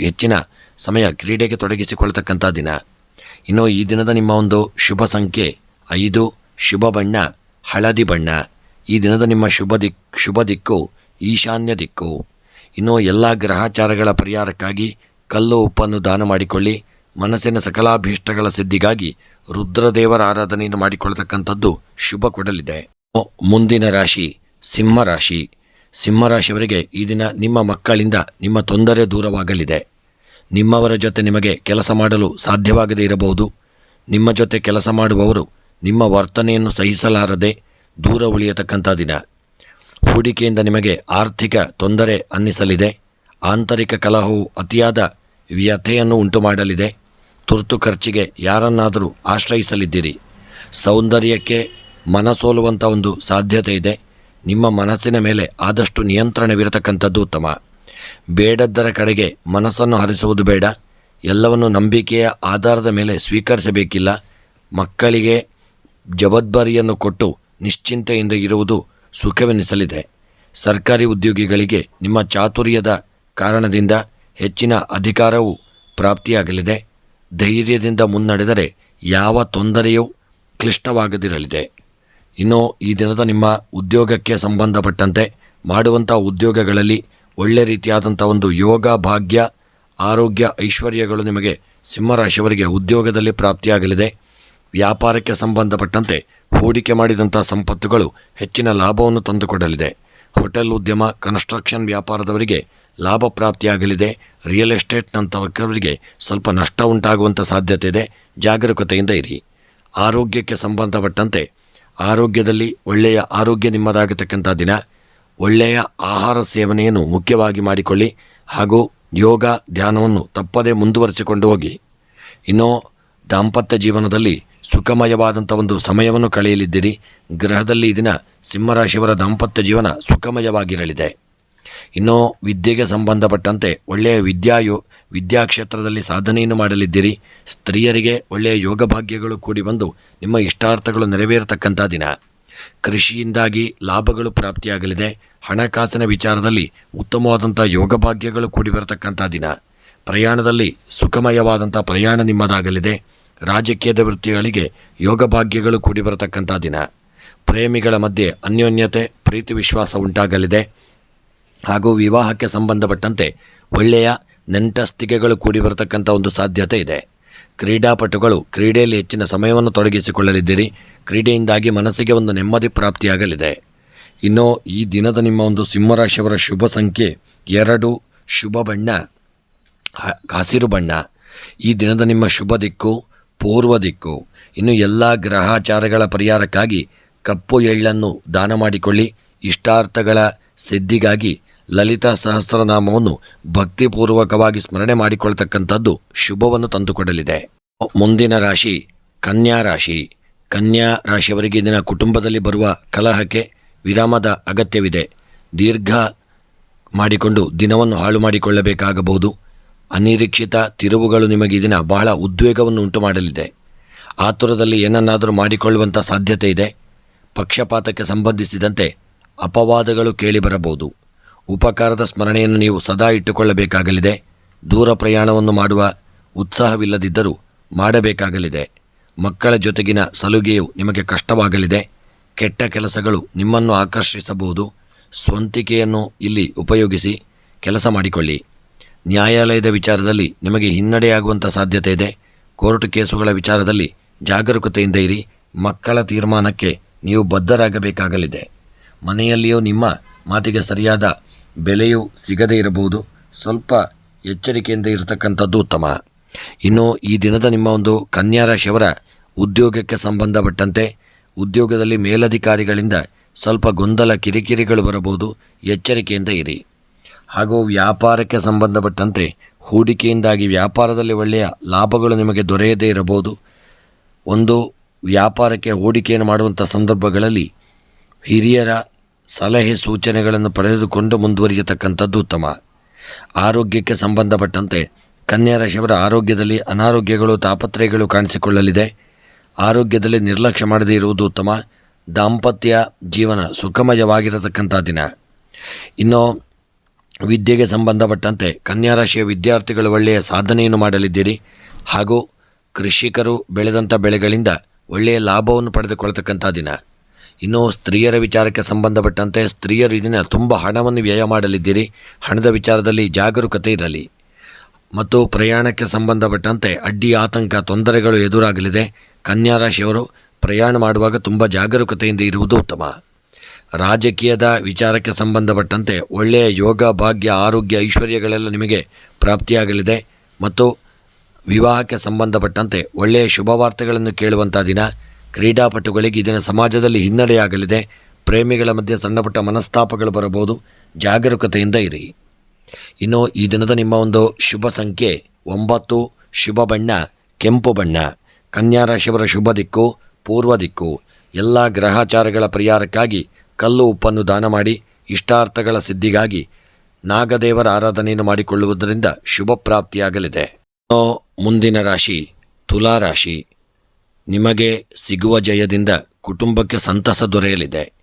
ಹೆಚ್ಚಿನ ಸಮಯ ಕ್ರೀಡೆಗೆ ತೊಡಗಿಸಿಕೊಳ್ತಕ್ಕಂಥ ದಿನ. ಇನ್ನು ಈ ದಿನದ ನಿಮ್ಮ ಒಂದು ಶುಭ ಸಂಖ್ಯೆ 5, ಶುಭ ಬಣ್ಣ ಹಳದಿ ಬಣ್ಣ. ಈ ದಿನದ ನಿಮ್ಮ ಶುಭ ದಿಕ್ಕು ಈಶಾನ್ಯ ದಿಕ್ಕು. ಇನ್ನು ಎಲ್ಲ ಗ್ರಹಚಾರಗಳ ಪರಿಹಾರಕ್ಕಾಗಿ ಕಲ್ಲು ಉಪ್ಪನ್ನು ದಾನ ಮಾಡಿಕೊಳ್ಳಿ. ಮನಸ್ಸಿನ ಸಕಲಾಭೀಷ್ಟಗಳ ಸಿದ್ಧಿಗಾಗಿ ರುದ್ರದೇವರ ಆರಾಧನೆಯನ್ನು ಮಾಡಿಕೊಳ್ಳತಕ್ಕಂಥದ್ದು ಶುಭ ಕೊಡಲಿದೆ. ಮುಂದಿನ ರಾಶಿ ಸಿಂಹರಾಶಿ. ಸಿಂಹರಾಶಿಯವರಿಗೆ ಈ ದಿನ ನಿಮ್ಮ ಮಕ್ಕಳಿಂದ ನಿಮ್ಮ ತೊಂದರೆ ದೂರವಾಗಲಿದೆ. ನಿಮ್ಮವರ ಜೊತೆ ನಿಮಗೆ ಕೆಲಸ ಮಾಡಲು ಸಾಧ್ಯವಾಗದೇ ಇರಬಹುದು. ನಿಮ್ಮ ಜೊತೆ ಕೆಲಸ ಮಾಡುವವರು ನಿಮ್ಮ ವರ್ತನೆಯನ್ನು ಸಹಿಸಲಾರದೆ ದೂರ ಉಳಿಯತಕ್ಕಂಥ ದಿನ. ಹೂಡಿಕೆಯಿಂದ ನಿಮಗೆ ಆರ್ಥಿಕ ತೊಂದರೆ ಅನ್ನಿಸಲಿದೆ. ಆಂತರಿಕ ಕಲಹವು ಅತಿಯಾದ ವ್ಯಥೆಯನ್ನು ಉಂಟು ಮಾಡಲಿದೆ. ತುರ್ತು ಖರ್ಚಿಗೆ ಯಾರನ್ನಾದರೂ ಆಶ್ರಯಿಸಲಿದ್ದೀರಿ. ಸೌಂದರ್ಯಕ್ಕೆ ಮನಸೋಲುವಂಥ ಒಂದು ಸಾಧ್ಯತೆ ಇದೆ. ನಿಮ್ಮ ಮನಸ್ಸಿನ ಮೇಲೆ ಆದಷ್ಟು ನಿಯಂತ್ರಣವಿರತಕ್ಕಂಥದ್ದು ಉತ್ತಮ. ಬೇಡದ್ದರ ಕಡೆಗೆ ಮನಸ್ಸನ್ನು ಹರಿಸುವುದು ಬೇಡ. ಎಲ್ಲವನ್ನು ನಂಬಿಕೆಯ ಆಧಾರದ ಮೇಲೆ ಸ್ವೀಕರಿಸಬೇಕಿಲ್ಲ. ಮಕ್ಕಳಿಗೆ ಜವಾಬ್ದಾರಿಯನ್ನು ಕೊಟ್ಟು ನಿಶ್ಚಿಂತೆಯಿಂದ ಇರುವುದು ಸುಖವೆನಿಸಲಿದೆ. ಸರ್ಕಾರಿ ಉದ್ಯೋಗಿಗಳಿಗೆ ನಿಮ್ಮ ಚಾತುರ್ಯದ ಕಾರಣದಿಂದ ಹೆಚ್ಚಿನ ಅಧಿಕಾರವು ಪ್ರಾಪ್ತಿಯಾಗಲಿದೆ. ಧೈರ್ಯದಿಂದ ಮುನ್ನಡೆದರೆ ಯಾವ ತೊಂದರೆಯೂ ಕ್ಲಿಷ್ಟವಾಗದಿರಲಿದೆ. ಇನ್ನು ಈ ದಿನದ ನಿಮ್ಮ ಉದ್ಯೋಗಕ್ಕೆ ಸಂಬಂಧಪಟ್ಟಂತೆ ಮಾಡುವಂಥ ಉದ್ಯೋಗಗಳಲ್ಲಿ ಒಳ್ಳೆ ರೀತಿಯಾದಂಥ ಒಂದು ಯೋಗ ಭಾಗ್ಯ ಆರೋಗ್ಯ ಐಶ್ವರ್ಯಗಳು ನಿಮಗೆ ಸಿಂಹರಾಶಿಯವರಿಗೆ ಉದ್ಯೋಗದಲ್ಲಿ ಪ್ರಾಪ್ತಿಯಾಗಲಿದೆ. ವ್ಯಾಪಾರಕ್ಕೆ ಸಂಬಂಧಪಟ್ಟಂತೆ ಹೂಡಿಕೆ ಮಾಡಿದಂಥ ಸಂಪತ್ತುಗಳು ಹೆಚ್ಚಿನ ಲಾಭವನ್ನು ತಂದುಕೊಡಲಿದೆ. ಹೋಟೆಲ್ ಉದ್ಯಮ ಕನ್ಸ್ಟ್ರಕ್ಷನ್ ವ್ಯಾಪಾರದವರಿಗೆ ಲಾಭ ಪ್ರಾಪ್ತಿಯಾಗಲಿದೆ. ರಿಯಲ್ ಎಸ್ಟೇಟ್ನಂಥವರಿಗೆ ಸ್ವಲ್ಪ ನಷ್ಟ ಉಂಟಾಗುವಂಥ ಸಾಧ್ಯತೆ ಇದೆ. ಜಾಗರೂಕತೆಯಿಂದ ಇರಿ. ಆರೋಗ್ಯಕ್ಕೆ ಸಂಬಂಧಪಟ್ಟಂತೆ ಆರೋಗ್ಯದಲ್ಲಿ ಒಳ್ಳೆಯ ಆರೋಗ್ಯ ನಿಮ್ಮದಾಗತಕ್ಕಂಥ ದಿನ. ಒಳ್ಳೆಯ ಆಹಾರ ಸೇವನೆಯನ್ನು ಮುಖ್ಯವಾಗಿ ಮಾಡಿಕೊಳ್ಳಿ ಹಾಗೂ ಯೋಗ ಧ್ಯಾನವನ್ನು ತಪ್ಪದೇ ಮುಂದುವರಿಸಿಕೊಂಡು ಹೋಗಿ. ಇನ್ನು ದಾಂಪತ್ಯ ಜೀವನದಲ್ಲಿ ಸುಖಮಯವಾದಂಥ ಒಂದು ಸಮಯವನ್ನು ಕಳೆಯಲಿದ್ದೀರಿ. ಗೃಹದಲ್ಲಿ ಈ ದಿನ ಸಿಂಹರಾಶಿಯವರ ದಾಂಪತ್ಯ ಜೀವನ ಸುಖಮಯವಾಗಿರಲಿದೆ. ಇನ್ನು ವಿದ್ಯೆಗೆ ಸಂಬಂಧಪಟ್ಟಂತೆ ಒಳ್ಳೆಯ ವಿದ್ಯಾಕ್ಷೇತ್ರದಲ್ಲಿ ಸಾಧನೆಯನ್ನು ಮಾಡಲಿದ್ದೀರಿ. ಸ್ತ್ರೀಯರಿಗೆ ಒಳ್ಳೆಯ ಯೋಗ ಭಾಗ್ಯಗಳು ಕೂಡಿ ಬಂದು ನಿಮ್ಮ ಇಷ್ಟಾರ್ಥಗಳು ನೆರವೇರತಕ್ಕಂಥ ದಿನ. ಕೃಷಿಯಿಂದಾಗಿ ಲಾಭಗಳು ಪ್ರಾಪ್ತಿಯಾಗಲಿದೆ. ಹಣಕಾಸಿನ ವಿಚಾರದಲ್ಲಿ ಉತ್ತಮವಾದಂಥ ಯೋಗ ಭಾಗ್ಯಗಳು ಕೂಡಿ ಬರತಕ್ಕಂಥ ದಿನ. ಪ್ರಯಾಣದಲ್ಲಿ ಸುಖಮಯವಾದಂಥ ಪ್ರಯಾಣ ನಿಮ್ಮದಾಗಲಿದೆ. ರಾಜಕೀಯದ ವೃತ್ತಿಗಳಿಗೆ ಯೋಗ ಭಾಗ್ಯಗಳು ಕೂಡಿ ಬರತಕ್ಕಂಥ ದಿನ. ಪ್ರೇಮಿಗಳ ಮಧ್ಯೆ ಅನ್ಯೋನ್ಯತೆ ಪ್ರೀತಿ ವಿಶ್ವಾಸ ಉಂಟಾಗಲಿದೆ ಹಾಗೂ ವಿವಾಹಕ್ಕೆ ಸಂಬಂಧಪಟ್ಟಂತೆ ಒಳ್ಳೆಯ ನೆಂಟಸ್ತಿಕೆಗಳು ಕೂಡಿ ಬರತಕ್ಕಂಥ ಒಂದು ಸಾಧ್ಯತೆ ಇದೆ. ಕ್ರೀಡಾಪಟುಗಳು ಕ್ರೀಡೆಯಲ್ಲಿ ಹೆಚ್ಚಿನ ಸಮಯವನ್ನು ತೊಡಗಿಸಿಕೊಳ್ಳಲಿದ್ದೀರಿ. ಕ್ರೀಡೆಯಿಂದಾಗಿ ಮನಸ್ಸಿಗೆ ಒಂದು ನೆಮ್ಮದಿ ಪ್ರಾಪ್ತಿಯಾಗಲಿದೆ. ಇನ್ನು ಈ ದಿನದ ನಿಮ್ಮ ಒಂದು ಸಿಂಹರಾಶಿಯವರ ಶುಭ ಸಂಖ್ಯೆ 2, ಶುಭ ಬಣ್ಣ ಹಸಿರು ಬಣ್ಣ. ಈ ದಿನದ ನಿಮ್ಮ ಶುಭ ದಿಕ್ಕು ಪೂರ್ವ ದಿಕ್ಕು. ಇನ್ನು ಎಲ್ಲ ಗ್ರಹಾಚಾರಗಳ ಪರಿಹಾರಕ್ಕಾಗಿ ಕಪ್ಪು ಎಳ್ಳನ್ನು ದಾನ ಮಾಡಿಕೊಳ್ಳಿ. ಇಷ್ಟಾರ್ಥಗಳ ಸಿದ್ಧಿಗಾಗಿ ಲಲಿತಾ ಸಹಸ್ರನಾಮವನ್ನು ಭಕ್ತಿಪೂರ್ವಕವಾಗಿ ಸ್ಮರಣೆ ಮಾಡಿಕೊಳ್ತಕ್ಕಂಥದ್ದು ಶುಭವನ್ನು ತಂದುಕೊಡಲಿದೆ. ಮುಂದಿನ ರಾಶಿ ಕನ್ಯಾ ರಾಶಿ. ಕನ್ಯಾ ರಾಶಿಯವರಿಗೆ ದಿನ ಕುಟುಂಬದಲ್ಲಿ ಬರುವ ಕಲಹಕ್ಕೆ ವಿರಾಮದ ಅಗತ್ಯವಿದೆ. ದೀರ್ಘ ಮಾಡಿಕೊಂಡು ದಿನವನ್ನು ಹಾಳು ಮಾಡಿಕೊಳ್ಳಬೇಕಾಗಬಹುದು. ಅನಿರೀಕ್ಷಿತ ತಿರುವುಗಳು ನಿಮಗೆ ದಿನ ಬಹಳ ಉದ್ವೇಗವನ್ನು ಉಂಟು ಮಾಡಲಿದೆ. ಆತುರದಲ್ಲಿ ಏನನ್ನಾದರೂ ಮಾಡಿಕೊಳ್ಳುವಂಥ ಸಾಧ್ಯತೆ ಇದೆ. ಪಕ್ಷಪಾತಕ್ಕೆ ಸಂಬಂಧಿಸಿದಂತೆ ಅಪವಾದಗಳು ಕೇಳಿಬರಬಹುದು. ಉಪಕಾರದ ಸ್ಮರಣೆಯನ್ನು ನೀವು ಸದಾ ಇಟ್ಟುಕೊಳ್ಳಬೇಕಾಗಲಿದೆ. ದೂರ ಪ್ರಯಾಣವನ್ನು ಮಾಡುವ ಉತ್ಸಾಹವಿಲ್ಲದಿದ್ದರೂ ಮಾಡಬೇಕಾಗಲಿದೆ. ಮಕ್ಕಳ ಜೊತೆಗಿನ ಸಲುಗೆಯು ನಿಮಗೆ ಕಷ್ಟವಾಗಲಿದೆ. ಕೆಟ್ಟ ಕೆಲಸಗಳು ನಿಮ್ಮನ್ನು ಆಕರ್ಷಿಸಬಹುದು. ಸ್ವಂತಿಕೆಯನ್ನು ಇಲ್ಲಿ ಉಪಯೋಗಿಸಿ ಕೆಲಸ ಮಾಡಿಕೊಳ್ಳಿ. ನ್ಯಾಯಾಲಯದ ವಿಚಾರದಲ್ಲಿ ನಿಮಗೆ ಹಿನ್ನಡೆಯಾಗುವಂಥ ಸಾಧ್ಯತೆ ಇದೆ. ಕೋರ್ಟ್ ಕೇಸುಗಳ ವಿಚಾರದಲ್ಲಿ ಜಾಗರೂಕತೆಯಿಂದ ಇರಿ. ಮಕ್ಕಳ ತೀರ್ಮಾನಕ್ಕೆ ನೀವು ಬದ್ಧರಾಗಬೇಕಾಗಲಿದೆ. ಮನೆಯಲ್ಲಿಯೂ ನಿಮ್ಮ ಮಾತಿಗೆ ಸರಿಯಾದ ಬೆಲೆಯೂ ಸಿಗದೇ ಇರಬಹುದು. ಸ್ವಲ್ಪ ಎಚ್ಚರಿಕೆಯಿಂದ ಇರತಕ್ಕಂಥದ್ದು ಉತ್ತಮ. ಇನ್ನು ಈ ದಿನದ ನಿಮ್ಮ ಒಂದು ಕನ್ಯಾ ರಾಶಿಯವರ ಉದ್ಯೋಗಕ್ಕೆ ಸಂಬಂಧಪಟ್ಟಂತೆ ಉದ್ಯೋಗದಲ್ಲಿ ಮೇಲಧಿಕಾರಿಗಳಿಂದ ಸ್ವಲ್ಪ ಗೊಂದಲ ಕಿರಿಕಿರಿಗಳು ಬರಬಹುದು. ಎಚ್ಚರಿಕೆಯಿಂದ ಇರಿ. ಹಾಗೂ ವ್ಯಾಪಾರಕ್ಕೆ ಸಂಬಂಧಪಟ್ಟಂತೆ ಹೂಡಿಕೆಯಿಂದಾಗಿ ವ್ಯಾಪಾರದಲ್ಲಿ ಒಳ್ಳೆಯ ಲಾಭಗಳು ನಿಮಗೆ ದೊರೆಯದೇ ಇರಬಹುದು. ಒಂದು ವ್ಯಾಪಾರಕ್ಕೆ ಹೂಡಿಕೆಯನ್ನು ಮಾಡುವಂಥ ಸಂದರ್ಭಗಳಲ್ಲಿ ಹಿರಿಯರ ಸಲಹೆ ಸೂಚನೆಗಳನ್ನು ಪಡೆದುಕೊಂಡು ಮುಂದುವರಿಯತಕ್ಕಂಥದ್ದು ಉತ್ತಮ. ಆರೋಗ್ಯಕ್ಕೆ ಸಂಬಂಧಪಟ್ಟಂತೆ ಕನ್ಯಾ ರಾಶಿಯವರ ಆರೋಗ್ಯದಲ್ಲಿ ಅನಾರೋಗ್ಯಗಳು ತಾಪತ್ರಯಗಳು ಕಾಣಿಸಿಕೊಳ್ಳಲಿದೆ. ಆರೋಗ್ಯದಲ್ಲಿ ನಿರ್ಲಕ್ಷ್ಯ ಮಾಡದೇ ಇರುವುದು ಉತ್ತಮ. ದಾಂಪತ್ಯ ಜೀವನ ಸುಖಮಯವಾಗಿರತಕ್ಕಂಥ ದಿನ. ಇನ್ನು ವಿದ್ಯೆಗೆ ಸಂಬಂಧಪಟ್ಟಂತೆ ಕನ್ಯಾ ರಾಶಿಯ ವಿದ್ಯಾರ್ಥಿಗಳು ಒಳ್ಳೆಯ ಸಾಧನೆಯನ್ನು ಮಾಡಲಿದ್ದೀರಿ. ಹಾಗೂ ಕೃಷಿಕರು ಬೆಳೆದಂಥ ಬೆಳೆಗಳಿಂದ ಒಳ್ಳೆಯ ಲಾಭವನ್ನು ಪಡೆದುಕೊಳ್ತಕ್ಕಂಥ ದಿನ. ಇನ್ನು ಸ್ತ್ರೀಯರ ವಿಚಾರಕ್ಕೆ ಸಂಬಂಧಪಟ್ಟಂತೆ ಸ್ತ್ರೀಯರು ಇದನ್ನು ತುಂಬ ಹಣವನ್ನು ವ್ಯಯ ಮಾಡಲಿದ್ದೀರಿ. ಹಣದ ವಿಚಾರದಲ್ಲಿ ಜಾಗರೂಕತೆ ಇರಲಿ. ಮತ್ತು ಪ್ರಯಾಣಕ್ಕೆ ಸಂಬಂಧಪಟ್ಟಂತೆ ಅಡ್ಡಿ ಆತಂಕ ತೊಂದರೆಗಳು ಎದುರಾಗಲಿದೆ. ಕನ್ಯಾ ರಾಶಿಯವರು ಪ್ರಯಾಣ ಮಾಡುವಾಗ ತುಂಬ ಜಾಗರೂಕತೆಯಿಂದ ಇರುವುದು ಉತ್ತಮ. ರಾಜಕೀಯದ ವಿಚಾರಕ್ಕೆ ಸಂಬಂಧಪಟ್ಟಂತೆ ಒಳ್ಳೆಯ ಯೋಗ ಭಾಗ್ಯ ಆರೋಗ್ಯ ಐಶ್ವರ್ಯಗಳೆಲ್ಲ ನಿಮಗೆ ಪ್ರಾಪ್ತಿಯಾಗಲಿದೆ. ಮತ್ತು ವಿವಾಹಕ್ಕೆ ಸಂಬಂಧಪಟ್ಟಂತೆ ಒಳ್ಳೆಯ ಶುಭವಾರ್ತೆಗಳನ್ನು ಕೇಳುವಂಥ ದಿನ. ಕ್ರೀಡಾಪಟುಗಳಿಗೆ ಇದನ್ನು ಸಮಾಜದಲ್ಲಿ ಹಿನ್ನಡೆಯಾಗಲಿದೆ. ಪ್ರೇಮಿಗಳ ಮಧ್ಯೆ ಸಣ್ಣಪುಟ್ಟ ಮನಸ್ತಾಪಗಳು ಬರಬಹುದು. ಜಾಗರೂಕತೆಯಿಂದ ಇರಿ. ಇನ್ನು ಈ ದಿನದ ನಿಮ್ಮ ಒಂದು ಶುಭ ಸಂಖ್ಯೆ 9, ಶುಭ ಬಣ್ಣ ಕೆಂಪು ಬಣ್ಣ. ಕನ್ಯಾ ರಾಶಿಯವರ ಶುಭ ದಿಕ್ಕು ಪೂರ್ವ ದಿಕ್ಕು. ಎಲ್ಲ ಗ್ರಹಾಚಾರಗಳ ಪರಿಹಾರಕ್ಕಾಗಿ ಕಲ್ಲು ಉಪ್ಪನ್ನು ದಾನ ಮಾಡಿ ಇಷ್ಟಾರ್ಥಗಳ ಸಿದ್ಧಿಗಾಗಿ ನಾಗದೇವರ ಆರಾಧನೆಯನ್ನು ಮಾಡಿಕೊಳ್ಳುವುದರಿಂದ ಶುಭ ಪ್ರಾಪ್ತಿಯಾಗಲಿದೆ. ಮುಂದಿನ ರಾಶಿ ತುಲಾ ರಾಶಿ. ನಿಮಗೆ ಸಿಗುವ ಜಯದಿಂದ ಕುಟುಂಬಕ್ಕೆ ಸಂತಸ ದೊರೆಯಲಿದೆ.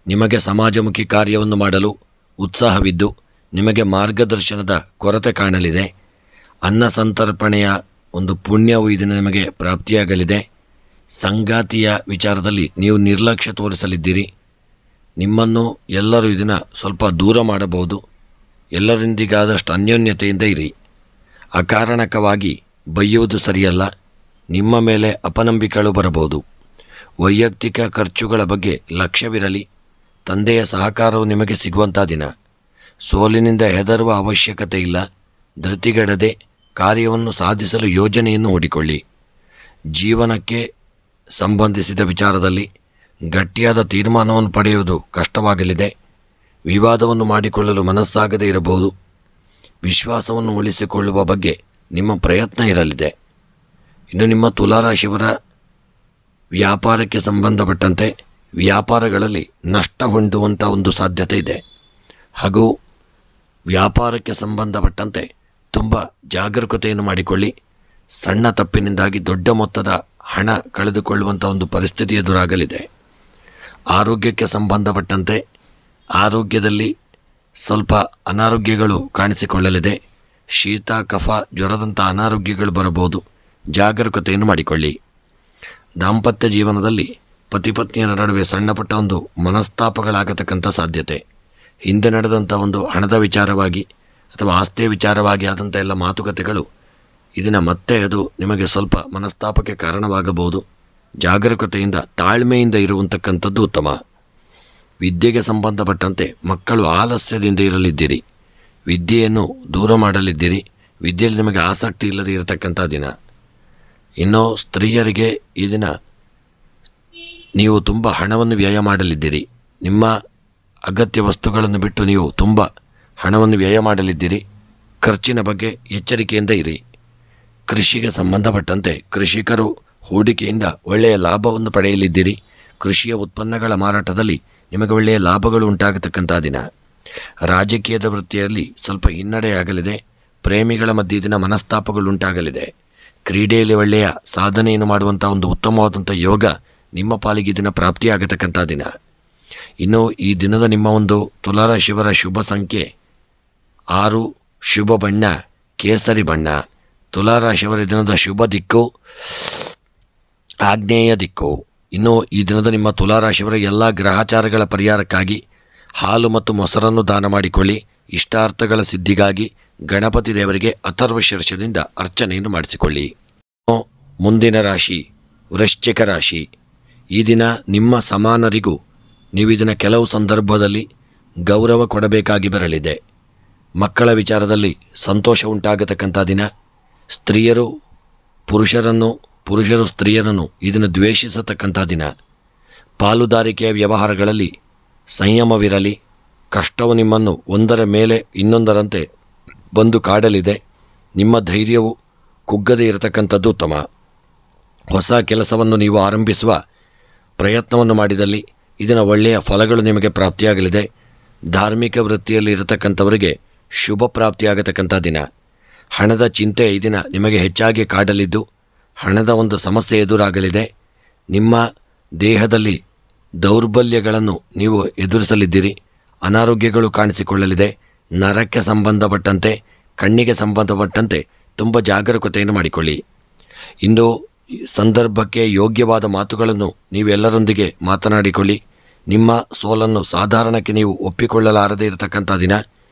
ನಿಮಗೆ ಸಮಾಜಮುಖಿ ಕಾರ್ಯವನ್ನು ಮಾಡಲು ಉತ್ಸಾಹವಿದ್ದು ನಿಮಗೆ ಮಾರ್ಗದರ್ಶನದ ಕೊರತೆ ಕಾಣಲಿದೆ. ಅನ್ನ ಸಂತರ್ಪಣೆಯ ಒಂದು ಪುಣ್ಯವು ಇದನ್ನು ನಿಮಗೆ ಪ್ರಾಪ್ತಿಯಾಗಲಿದೆ. ಸಂಗಾತಿಯ ವಿಚಾರದಲ್ಲಿ ನೀವು ನಿರ್ಲಕ್ಷ್ಯ ತೋರಿಸಲಿದ್ದೀರಿ. ನಿಮ್ಮನ್ನು ಎಲ್ಲರೂ ಇದನ್ನು ಸ್ವಲ್ಪ ದೂರ ಮಾಡಬಹುದು. ಎಲ್ಲರೊಂದಿಗಾದಷ್ಟು ಅನ್ಯೋನ್ಯತೆಯಿಂದ ಇರಿ. ಅಕಾರಣಕವಾಗಿ ಬೈಯುವುದು ಸರಿಯಲ್ಲ. ನಿಮ್ಮ ಮೇಲೆ ಅಪನಂಬಿಕೆಗಳು ಬರಬಹುದು. ವೈಯಕ್ತಿಕ ಖರ್ಚುಗಳ ಬಗ್ಗೆ ಲಕ್ಷ್ಯವಿರಲಿ. ತಂದೆಯ ಸಹಕಾರವು ನಿಮಗೆ ಸಿಗುವಂಥ ದಿನ. ಸೋಲಿನಿಂದ ಹೆದರುವ ಅವಶ್ಯಕತೆ ಇಲ್ಲ. ಧೃತಿಗೆಡದೆ ಕಾರ್ಯವನ್ನು ಸಾಧಿಸಲು ಯೋಜನೆಯನ್ನು ಹೂಡಿಕೊಳ್ಳಿ. ಜೀವನಕ್ಕೆ ಸಂಬಂಧಿಸಿದ ವಿಚಾರದಲ್ಲಿ ಗಟ್ಟಿಯಾದ ತೀರ್ಮಾನವನ್ನು ಪಡೆಯುವುದು ಕಷ್ಟವಾಗಲಿದೆ. ವಿವಾದವನ್ನು ಮಾಡಿಕೊಳ್ಳಲು ಮನಸ್ಸಾಗದೇ ಇರಬಹುದು. ವಿಶ್ವಾಸವನ್ನು ಉಳಿಸಿಕೊಳ್ಳುವ ಬಗ್ಗೆ ನಿಮ್ಮ ಪ್ರಯತ್ನ ಇರಲಿದೆ. ಇನ್ನು ನಿಮ್ಮ ತುಲಾರಾಶಿಯವರ ವ್ಯಾಪಾರಕ್ಕೆ ಸಂಬಂಧಪಟ್ಟಂತೆ ವ್ಯಾಪಾರಗಳಲ್ಲಿ ನಷ್ಟ ಹೊಂದುವಂಥ ಒಂದು ಸಾಧ್ಯತೆ ಇದೆ. ಹಾಗೂ ವ್ಯಾಪಾರಕ್ಕೆ ಸಂಬಂಧಪಟ್ಟಂತೆ ತುಂಬ ಜಾಗರೂಕತೆಯನ್ನು ಮಾಡಿಕೊಳ್ಳಿ. ಸಣ್ಣ ತಪ್ಪಿನಿಂದಾಗಿ ದೊಡ್ಡ ಮೊತ್ತದ ಹಣ ಕಳೆದುಕೊಳ್ಳುವಂಥ ಒಂದು ಪರಿಸ್ಥಿತಿ ಎದುರಾಗಲಿದೆ. ಆರೋಗ್ಯಕ್ಕೆ ಸಂಬಂಧಪಟ್ಟಂತೆ ಆರೋಗ್ಯದಲ್ಲಿ ಸ್ವಲ್ಪ ಅನಾರೋಗ್ಯಗಳು ಕಾಣಿಸಿಕೊಳ್ಳಲಿದೆ. ಶೀತ ಕಫ ಜ್ವರದಂಥ ಅನಾರೋಗ್ಯಗಳು ಬರಬಹುದು. ಜಾಗರೂಕತೆಯನ್ನು ಮಾಡಿಕೊಳ್ಳಿ. ದಾಂಪತ್ಯ ಜೀವನದಲ್ಲಿ ಪತಿಪತ್ನಿಯರ ನಡುವೆ ಸಣ್ಣಪುಟ್ಟ ಒಂದು ಮನಸ್ತಾಪಗಳಾಗತಕ್ಕಂಥ ಸಾಧ್ಯತೆ. ಹಿಂದೆ ನಡೆದಂಥ ಒಂದು ಹಣದ ವಿಚಾರವಾಗಿ ಅಥವಾ ಆಸ್ತಿಯ ವಿಚಾರವಾಗಿ ಆದಂಥ ಎಲ್ಲ ಮಾತುಕತೆಗಳು ಇದನ್ನು ಮತ್ತೆ ಅದು ನಿಮಗೆ ಸ್ವಲ್ಪ ಮನಸ್ತಾಪಕ್ಕೆ ಕಾರಣವಾಗಬಹುದು. ಜಾಗರೂಕತೆಯಿಂದ ತಾಳ್ಮೆಯಿಂದ ಇರುವಂತಕ್ಕಂಥದ್ದು ಉತ್ತಮ. ವಿದ್ಯೆಗೆ ಸಂಬಂಧಪಟ್ಟಂತೆ ಮಕ್ಕಳು ಆಲಸ್ಯದಿಂದ ಇರಲಿದ್ದೀರಿ. ವಿದ್ಯೆಯನ್ನು ದೂರ ಮಾಡಲಿದ್ದೀರಿ. ವಿದ್ಯೆಯಲ್ಲಿ ನಿಮಗೆ ಆಸಕ್ತಿ ಇಲ್ಲದೆ ಇರತಕ್ಕಂಥ ದಿನ. ಇನ್ನು ಸ್ತ್ರೀಯರಿಗೆ ಈ ದಿನ ನೀವು ತುಂಬ ಹಣವನ್ನು ವ್ಯಯ ಮಾಡಲಿದ್ದೀರಿ. ನಿಮ್ಮ ಅಗತ್ಯ ವಸ್ತುಗಳನ್ನು ಬಿಟ್ಟು ನೀವು ತುಂಬ ಹಣವನ್ನು ವ್ಯಯ ಮಾಡಲಿದ್ದೀರಿ. ಖರ್ಚಿನ ಬಗ್ಗೆ ಎಚ್ಚರಿಕೆಯಿಂದ ಇರಿ. ಕೃಷಿಗೆ ಸಂಬಂಧಪಟ್ಟಂತೆ ಕೃಷಿಕರು ಹೂಡಿಕೆಯಿಂದ ಒಳ್ಳೆಯ ಲಾಭವನ್ನು ಪಡೆಯಲಿದ್ದೀರಿ. ಕೃಷಿಯ ಉತ್ಪನ್ನಗಳ ಮಾರಾಟದಲ್ಲಿ ನಿಮಗೆ ಒಳ್ಳೆಯ ಲಾಭಗಳು ಉಂಟಾಗತಕ್ಕಂಥ ದಿನ. ರಾಜಕೀಯದ ವೃತ್ತಿಯಲ್ಲಿ ಸ್ವಲ್ಪ ಹಿನ್ನಡೆಯಾಗಲಿದೆ. ಪ್ರೇಮಿಗಳ ಮಧ್ಯೆ ದಿನ ಮನಸ್ತಾಪಗಳುಂಟಾಗಲಿದೆ. ಕ್ರೀಡೆಯಲ್ಲಿ ಒಳ್ಳೆಯ ಸಾಧನೆಯನ್ನು ಮಾಡುವಂಥ ಒಂದು ಉತ್ತಮವಾದಂಥ ಯೋಗ ನಿಮ್ಮ ಪಾಲಿಗೆ ದಿನ ಪ್ರಾಪ್ತಿಯಾಗತಕ್ಕಂಥ ದಿನ. ಇನ್ನು ಈ ದಿನದ ನಿಮ್ಮ ಒಂದು ತುಲಾರಾಶಿಯವರ ಶುಭ ಸಂಖ್ಯೆ 6, ಶುಭ ಬಣ್ಣ ಕೇಸರಿ ಬಣ್ಣ. ತುಲಾರಾಶಿಯವರ ದಿನದ ಶುಭ ದಿಕ್ಕು ಆಗ್ನೇಯ ದಿಕ್ಕು. ಇನ್ನು ಈ ದಿನದ ನಿಮ್ಮ ತುಲಾರಾಶಿಯವರ ಎಲ್ಲ ಗ್ರಹಚಾರಗಳ ಪರಿಹಾರಕ್ಕಾಗಿ ಹಾಲು ಮತ್ತು ಮೊಸರನ್ನು ದಾನ ಮಾಡಿಕೊಳ್ಳಿ. ಇಷ್ಟಾರ್ಥಗಳ ಸಿದ್ಧಿಗಾಗಿ ಗಣಪತಿ ದೇವರಿಗೆ ಅಥರ್ವ ಶೀರ್ಷದಿಂದ ಅರ್ಚನೆಯನ್ನು ಮಾಡಿಸಿಕೊಳ್ಳಿ. ಮುಂದಿನ ರಾಶಿ ವೃಶ್ಚಿಕ ರಾಶಿ. ಈ ದಿನ ನಿಮ್ಮ ಸಮಾನರಿಗೂ ನೀವು ಇದನ್ನು ಕೆಲವು ಸಂದರ್ಭದಲ್ಲಿ ಗೌರವ ಕೊಡಬೇಕಾಗಿ ಬರಲಿದೆ. ಮಕ್ಕಳ ವಿಚಾರದಲ್ಲಿ ಸಂತೋಷ ಉಂಟಾಗತಕ್ಕಂಥ ದಿನ. ಪುರುಷರು ಸ್ತ್ರೀಯರನ್ನು ಇದನ್ನು ದ್ವೇಷಿಸತಕ್ಕಂಥ ದಿನ. ಪಾಲುದಾರಿಕೆಯ ವ್ಯವಹಾರಗಳಲ್ಲಿ ಸಂಯಮವಿರಲಿ. ಕಷ್ಟವು ನಿಮ್ಮನ್ನು ಒಂದರ ಮೇಲೆ ಇನ್ನೊಂದರಂತೆ ಬಂದು ಕಾಡಲಿದೆ. ನಿಮ್ಮ ಧೈರ್ಯವು ಕುಗ್ಗದೇ ಇರತಕ್ಕಂಥದ್ದು ಉತ್ತಮ. ಹೊಸ ಕೆಲಸವನ್ನು ನೀವು ಆರಂಭಿಸುವ ಪ್ರಯತ್ನವನ್ನು ಮಾಡಿದಲ್ಲಿ ಇದರ ಒಳ್ಳೆಯ ಫಲಗಳು ನಿಮಗೆ ಪ್ರಾಪ್ತಿಯಾಗಲಿದೆ. ಧಾರ್ಮಿಕ ವೃತ್ತಿಯಲ್ಲಿ ಇರತಕ್ಕಂಥವರಿಗೆ ಶುಭ ಪ್ರಾಪ್ತಿಯಾಗತಕ್ಕಂಥ ದಿನ. ಹಣದ ಚಿಂತೆ ಈ ದಿನ ನಿಮಗೆ ಹೆಚ್ಚಾಗಿ ಕಾಡಲಿದ್ದು ಹಣದ ಒಂದು ಸಮಸ್ಯೆ ಎದುರಾಗಲಿದೆ. ನಿಮ್ಮ ದೇಹದಲ್ಲಿ ದೌರ್ಬಲ್ಯಗಳನ್ನು ನೀವು ಎದುರಿಸಲಿದ್ದೀರಿ. ಅನಾರೋಗ್ಯಗಳು ಕಾಣಿಸಿಕೊಳ್ಳಲಿದೆ. ನರಕ್ಕೆ ಸಂಬಂಧಪಟ್ಟಂತೆ ಕಣ್ಣಿಗೆ ಸಂಬಂಧಪಟ್ಟಂತೆ ತುಂಬ ಜಾಗರೂಕತೆಯನ್ನು ಮಾಡಿಕೊಳ್ಳಿ. ಇಂದು ಸಂದರ್ಭಕ್ಕೆ ಯೋಗ್ಯವಾದ ಮಾತುಗಳನ್ನು ನೀವೆಲ್ಲರೊಂದಿಗೆ ಮಾತನಾಡಿಕೊಳ್ಳಿ. ನಿಮ್ಮ ಸೋಲನ್ನು ಸಾಧಾರಣಕ್ಕೆ ನೀವು ಒಪ್ಪಿಕೊಳ್ಳಲಾರದೇ ಇರತಕ್ಕಂಥ ದಿನ.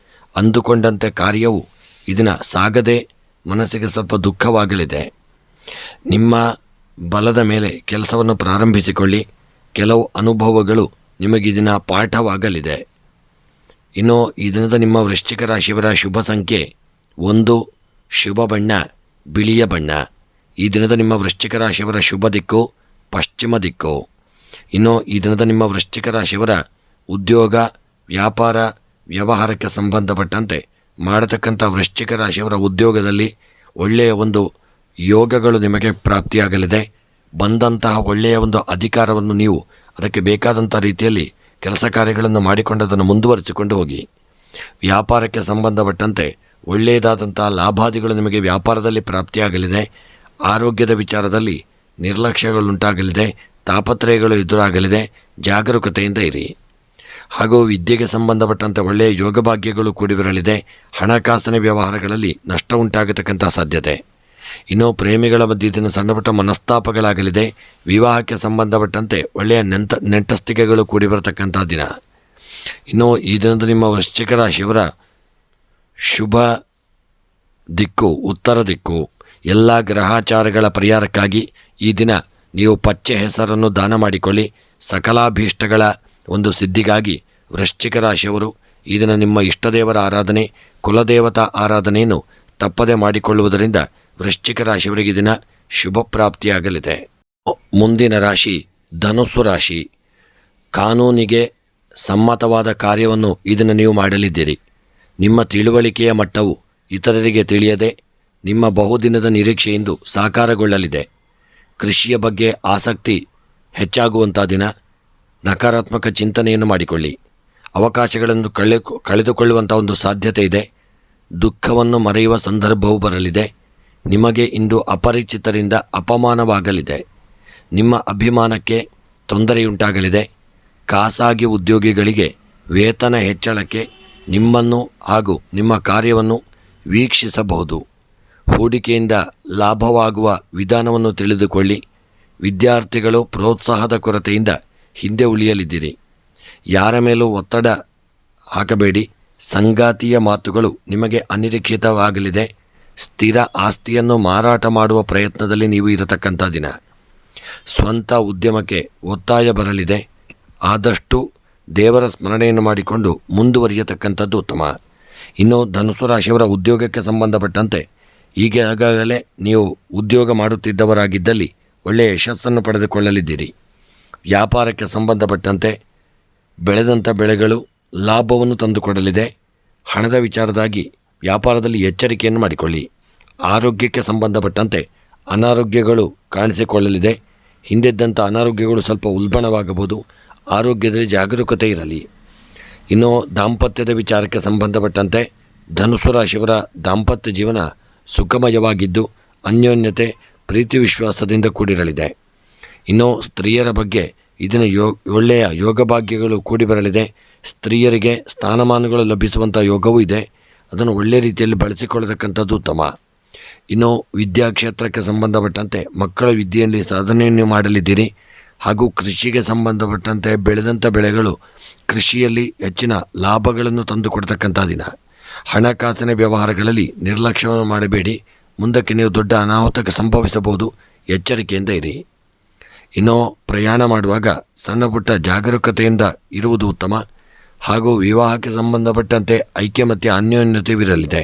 ಅಂದುಕೊಂಡಂತೆ ಕಾರ್ಯವು ಇದನ್ನು ಸಾಗದೆ ಮನಸ್ಸಿಗೆ ಸ್ವಲ್ಪ ದುಃಖವಾಗಲಿದೆ. ನಿಮ್ಮ ಬಲದ ಮೇಲೆ ಕೆಲಸವನ್ನು ಪ್ರಾರಂಭಿಸಿಕೊಳ್ಳಿ. ಕೆಲವು ಅನುಭವಗಳು ನಿಮಗಿದಿನ ಪಾಠವಾಗಲಿದೆ. ಇನ್ನು ಈ ದಿನದ ನಿಮ್ಮ ವೃಶ್ಚಿಕ ರಾಶಿಯವರ ಶುಭ ಸಂಖ್ಯೆ 1, ಶುಭ ಬಣ್ಣ ಬಿಳಿಯ ಬಣ್ಣ. ಈ ದಿನದ ನಿಮ್ಮ ವೃಶ್ಚಿಕ ರಾಶಿಯವರ ಶುಭ ದಿಕ್ಕು ಪಶ್ಚಿಮ ದಿಕ್ಕು. ಇನ್ನು ಈ ದಿನದ ನಿಮ್ಮ ವೃಶ್ಚಿಕ ರಾಶಿಯವರ ಉದ್ಯೋಗ ವ್ಯಾಪಾರ ವ್ಯವಹಾರಕ್ಕೆ ಸಂಬಂಧಪಟ್ಟಂತೆ ಮಾಡತಕ್ಕಂಥ ವೃಶ್ಚಿಕ ರಾಶಿಯವರ ಉದ್ಯೋಗದಲ್ಲಿ ಒಳ್ಳೆಯ ಒಂದು ಯೋಗಗಳು ನಿಮಗೆ ಪ್ರಾಪ್ತಿಯಾಗಲಿದೆ. ಬಂದಂತಹ ಒಳ್ಳೆಯ ಒಂದು ಅಧಿಕಾರವನ್ನು ನೀವು ಅದಕ್ಕೆ ಬೇಕಾದಂಥ ರೀತಿಯಲ್ಲಿ ಕೆಲಸ ಕಾರ್ಯಗಳನ್ನು ಮಾಡಿಕೊಂಡದನ್ನು ಮುಂದುವರಿಸಿಕೊಂಡು ಹೋಗಿ. ವ್ಯಾಪಾರಕ್ಕೆ ಸಂಬಂಧಪಟ್ಟಂತೆ ಒಳ್ಳೆಯದಾದಂಥ ಲಾಭಾದಿಗಳು ನಿಮಗೆ ವ್ಯಾಪಾರದಲ್ಲಿ ಪ್ರಾಪ್ತಿಯಾಗಲಿದೆ. ಆರೋಗ್ಯದ ವಿಚಾರದಲ್ಲಿ ನಿರ್ಲಕ್ಷ್ಯಗಳುಂಟಾಗಲಿದೆ. ತಾಪತ್ರಯಗಳು ಎದುರಾಗಲಿದೆ. ಜಾಗರೂಕತೆಯಿಂದ ಇರಿ. ಹಾಗೂ ವಿದ್ಯೆಗೆ ಸಂಬಂಧಪಟ್ಟಂತೆ ಒಳ್ಳೆಯ ಯೋಗಭಾಗ್ಯಗಳು ಕೂಡಿ ಬರಲಿದೆ. ಹಣಕಾಸಿನ ವ್ಯವಹಾರಗಳಲ್ಲಿ ನಷ್ಟ ಉಂಟಾಗತಕ್ಕಂಥ ಸಾಧ್ಯತೆ. ಇನ್ನು ಪ್ರೇಮಿಗಳ ಮಧ್ಯೆ ಇದನ್ನು ಸಣ್ಣಪುಟ್ಟ ಮನಸ್ತಾಪಗಳಾಗಲಿದೆ. ವಿವಾಹಕ್ಕೆ ಸಂಬಂಧಪಟ್ಟಂತೆ ಒಳ್ಳೆಯ ನೆಂಟಸ್ತಿಕೆಗಳು ಕೂಡಿ ಬರತಕ್ಕಂಥ ದಿನ. ಇನ್ನು ಈ ದಿನದ ನಿಮ್ಮ ವೃಶ್ಚಿಕ ರಾಶಿಯವರ ಶುಭ ದಿಕ್ಕು ಉತ್ತರ ದಿಕ್ಕು. ಎಲ್ಲ ಗ್ರಹಾಚಾರಗಳ ಪರಿಹಾರಕ್ಕಾಗಿ ಈ ದಿನ ನೀವು ಪಚ್ಚೆ ಹೆಸರನ್ನು ದಾನ ಮಾಡಿಕೊಳ್ಳಿ. ಸಕಲಾಭೀಷ್ಟಗಳ ಒಂದು ಸಿದ್ಧಿಗಾಗಿ ವೃಶ್ಚಿಕ ರಾಶಿಯವರು ಈ ದಿನ ನಿಮ್ಮ ಇಷ್ಟದೇವರ ಆರಾಧನೆ ಕುಲದೇವತಾ ಆರಾಧನೆಯನ್ನು ತಪ್ಪದೆ ಮಾಡಿಕೊಳ್ಳುವುದರಿಂದ ವೃಶ್ಚಿಕ ರಾಶಿಯವರಿಗೆ ದಿನ ಶುಭ ಪ್ರಾಪ್ತಿಯಾಗಲಿದೆ. ಮುಂದಿನ ರಾಶಿ ಧನುಸ್ಸು ರಾಶಿ. ಕಾನೂನಿಗೆ ಸಮ್ಮತವಾದ ಕಾರ್ಯವನ್ನು ಇದನ್ನು ನೀವು ಮಾಡಲಿದ್ದೀರಿ. ನಿಮ್ಮ ತಿಳುವಳಿಕೆಯ ಮಟ್ಟವು ಇತರರಿಗೆ ತಿಳಿಯದೆ ನಿಮ್ಮ ಬಹುದಿನದ ನಿರೀಕ್ಷೆಯಿಂದ ಸಾಕಾರಗೊಳ್ಳಲಿದೆ. ಕೃಷಿಯ ಬಗ್ಗೆ ಆಸಕ್ತಿ ಹೆಚ್ಚಾಗುವಂಥ ದಿನ. ನಕಾರಾತ್ಮಕ ಚಿಂತನೆಯನ್ನು ಮಾಡಿಕೊಳ್ಳಿ. ಅವಕಾಶಗಳನ್ನು ಕಳೆದುಕೊಳ್ಳುವಂಥ ಒಂದು ಸಾಧ್ಯತೆ ಇದೆ. ದುಃಖವನ್ನು ಮರೆಯುವ ಸಂದರ್ಭವೂ ಬರಲಿದೆ. ನಿಮಗೆ ಇಂದು ಅಪರಿಚಿತರಿಂದ ಅಪಮಾನವಾಗಲಿದೆ. ನಿಮ್ಮ ಅಭಿಮಾನಕ್ಕೆ ತೊಂದರೆಯುಂಟಾಗಲಿದೆ. ಖಾಸಗಿ ಉದ್ಯೋಗಿಗಳಿಗೆ ವೇತನ ಹೆಚ್ಚಳಕ್ಕೆ ನಿಮ್ಮನ್ನು ಹಾಗೂ ನಿಮ್ಮ ಕಾರ್ಯವನ್ನು ವೀಕ್ಷಿಸಬಹುದು. ಹೂಡಿಕೆಯಿಂದ ಲಾಭವಾಗುವ ವಿಧಾನವನ್ನು ತಿಳಿದುಕೊಳ್ಳಿ. ವಿದ್ಯಾರ್ಥಿಗಳು ಪ್ರೋತ್ಸಾಹದ ಕೊರತೆಯಿಂದ ಹಿಂದೆ ಉಳಿಯಲಿದ್ದೀರಿ. ಯಾರ ಮೇಲೂ ಒತ್ತಡ ಹಾಕಬೇಡಿ. ಸಂಗಾತಿಯ ಮಾತುಗಳು ನಿಮಗೆ ಅನಿರೀಕ್ಷಿತವಾಗಲಿದೆ. ಸ್ಥಿರ ಆಸ್ತಿಯನ್ನು ಮಾರಾಟ ಮಾಡುವ ಪ್ರಯತ್ನದಲ್ಲಿ ನೀವು ಇರತಕ್ಕಂಥ ದಿನ. ಸ್ವಂತ ಉದ್ಯಮಕ್ಕೆ ಒತ್ತಾಯ ಬರಲಿದೆ. ಆದಷ್ಟು ದೇವರ ಸ್ಮರಣೆಯನ್ನು ಮಾಡಿಕೊಂಡು ಮುಂದುವರಿಯತಕ್ಕಂಥದ್ದು ಉತ್ತಮ. ಇನ್ನು ಧನುಸ್ಸು ರಾಶಿಯವರ ಉದ್ಯೋಗಕ್ಕೆ ಸಂಬಂಧಪಟ್ಟಂತೆ ಈಗಾಗಲೇ ನೀವು ಉದ್ಯೋಗ ಮಾಡುತ್ತಿದ್ದವರಾಗಿದ್ದಲ್ಲಿ ಒಳ್ಳೆಯ ಯಶಸ್ಸನ್ನು ಪಡೆದುಕೊಳ್ಳಲಿದ್ದೀರಿ. ವ್ಯಾಪಾರಕ್ಕೆ ಸಂಬಂಧಪಟ್ಟಂತೆ ಬೆಳೆದಂಥ ಬೆಳೆಗಳು ಲಾಭವನ್ನು ತಂದುಕೊಡಲಿದೆ. ಹಣದ ವಿಚಾರದಾಗಿ ವ್ಯಾಪಾರದಲ್ಲಿ ಎಚ್ಚರಿಕೆಯನ್ನು ಮಾಡಿಕೊಳ್ಳಿ. ಆರೋಗ್ಯಕ್ಕೆ ಸಂಬಂಧಪಟ್ಟಂತೆ ಅನಾರೋಗ್ಯಗಳು ಕಾಣಿಸಿಕೊಳ್ಳಲಿದೆ. ಹಿಂದಿದ್ದಂಥ ಅನಾರೋಗ್ಯಗಳು ಸ್ವಲ್ಪ ಉಲ್ಬಣವಾಗಬಹುದು. ಆರೋಗ್ಯದಲ್ಲಿ ಜಾಗರೂಕತೆ ಇರಲಿ. ಇನ್ನು ದಾಂಪತ್ಯದ ವಿಚಾರಕ್ಕೆ ಸಂಬಂಧಪಟ್ಟಂತೆ ಧನುಸ್ಸು ರಾಶಿಯವರ ದಾಂಪತ್ಯ ಜೀವನ ಸುಖಮಯವಾಗಿದ್ದು ಅನ್ಯೋನ್ಯತೆ ಪ್ರೀತಿ ವಿಶ್ವಾಸದಿಂದ ಕೂಡಿರಲಿದೆ. ಇನ್ನು ಸ್ತ್ರೀಯರ ಬಗ್ಗೆ ಇದನ್ನು ಒಳ್ಳೆಯ ಯೋಗಭಾಗ್ಯಗಳು ಕೂಡಿ ಬರಲಿದೆ. ಸ್ತ್ರೀಯರಿಗೆ ಸ್ಥಾನಮಾನಗಳು ಲಭಿಸುವಂಥ ಯೋಗವೂ ಇದೆ. ಅದನ್ನು ಒಳ್ಳೆಯ ರೀತಿಯಲ್ಲಿ ಬಳಸಿಕೊಳ್ಳತಕ್ಕಂಥದ್ದು ಉತ್ತಮ. ಇನ್ನು ವಿದ್ಯಾಕ್ಷೇತ್ರಕ್ಕೆ ಸಂಬಂಧಪಟ್ಟಂತೆ ಮಕ್ಕಳ ವಿದ್ಯೆಯಲ್ಲಿ ಸಾಧನೆಯನ್ನು ಮಾಡಲಿದ್ದೀರಿ. ಹಾಗೂ ಕೃಷಿಗೆ ಸಂಬಂಧಪಟ್ಟಂತೆ ಬೆಳೆದಂಥ ಬೆಳೆಗಳು ಕೃಷಿಯಲ್ಲಿ ಹೆಚ್ಚಿನ ಲಾಭಗಳನ್ನು ತಂದುಕೊಡ್ತಕ್ಕಂಥ ದಿನ. ಹಣಕಾಸಿನ ವ್ಯವಹಾರಗಳಲ್ಲಿ ನಿರ್ಲಕ್ಷ್ಯವನ್ನು ಮಾಡಬೇಡಿ. ಮುಂದಕ್ಕೆ ನೀವು ದೊಡ್ಡ ಅನಾಹುತಕ್ಕೆ ಸಂಭವಿಸಬಹುದು. ಎಚ್ಚರಿಕೆಯಿಂದ ಇರಿ. ಇನ್ನು ಪ್ರಯಾಣ ಮಾಡುವಾಗ ಸಣ್ಣ ಪುಟ್ಟ ಜಾಗರೂಕತೆಯಿಂದ ಇರುವುದು ಉತ್ತಮ. ಹಾಗೂ ವಿವಾಹಕ್ಕೆ ಸಂಬಂಧಪಟ್ಟಂತೆ ಐಕ್ಯಮತ್ಯ ಅನ್ಯೋನ್ಯತೆವಿರಲಿದೆ.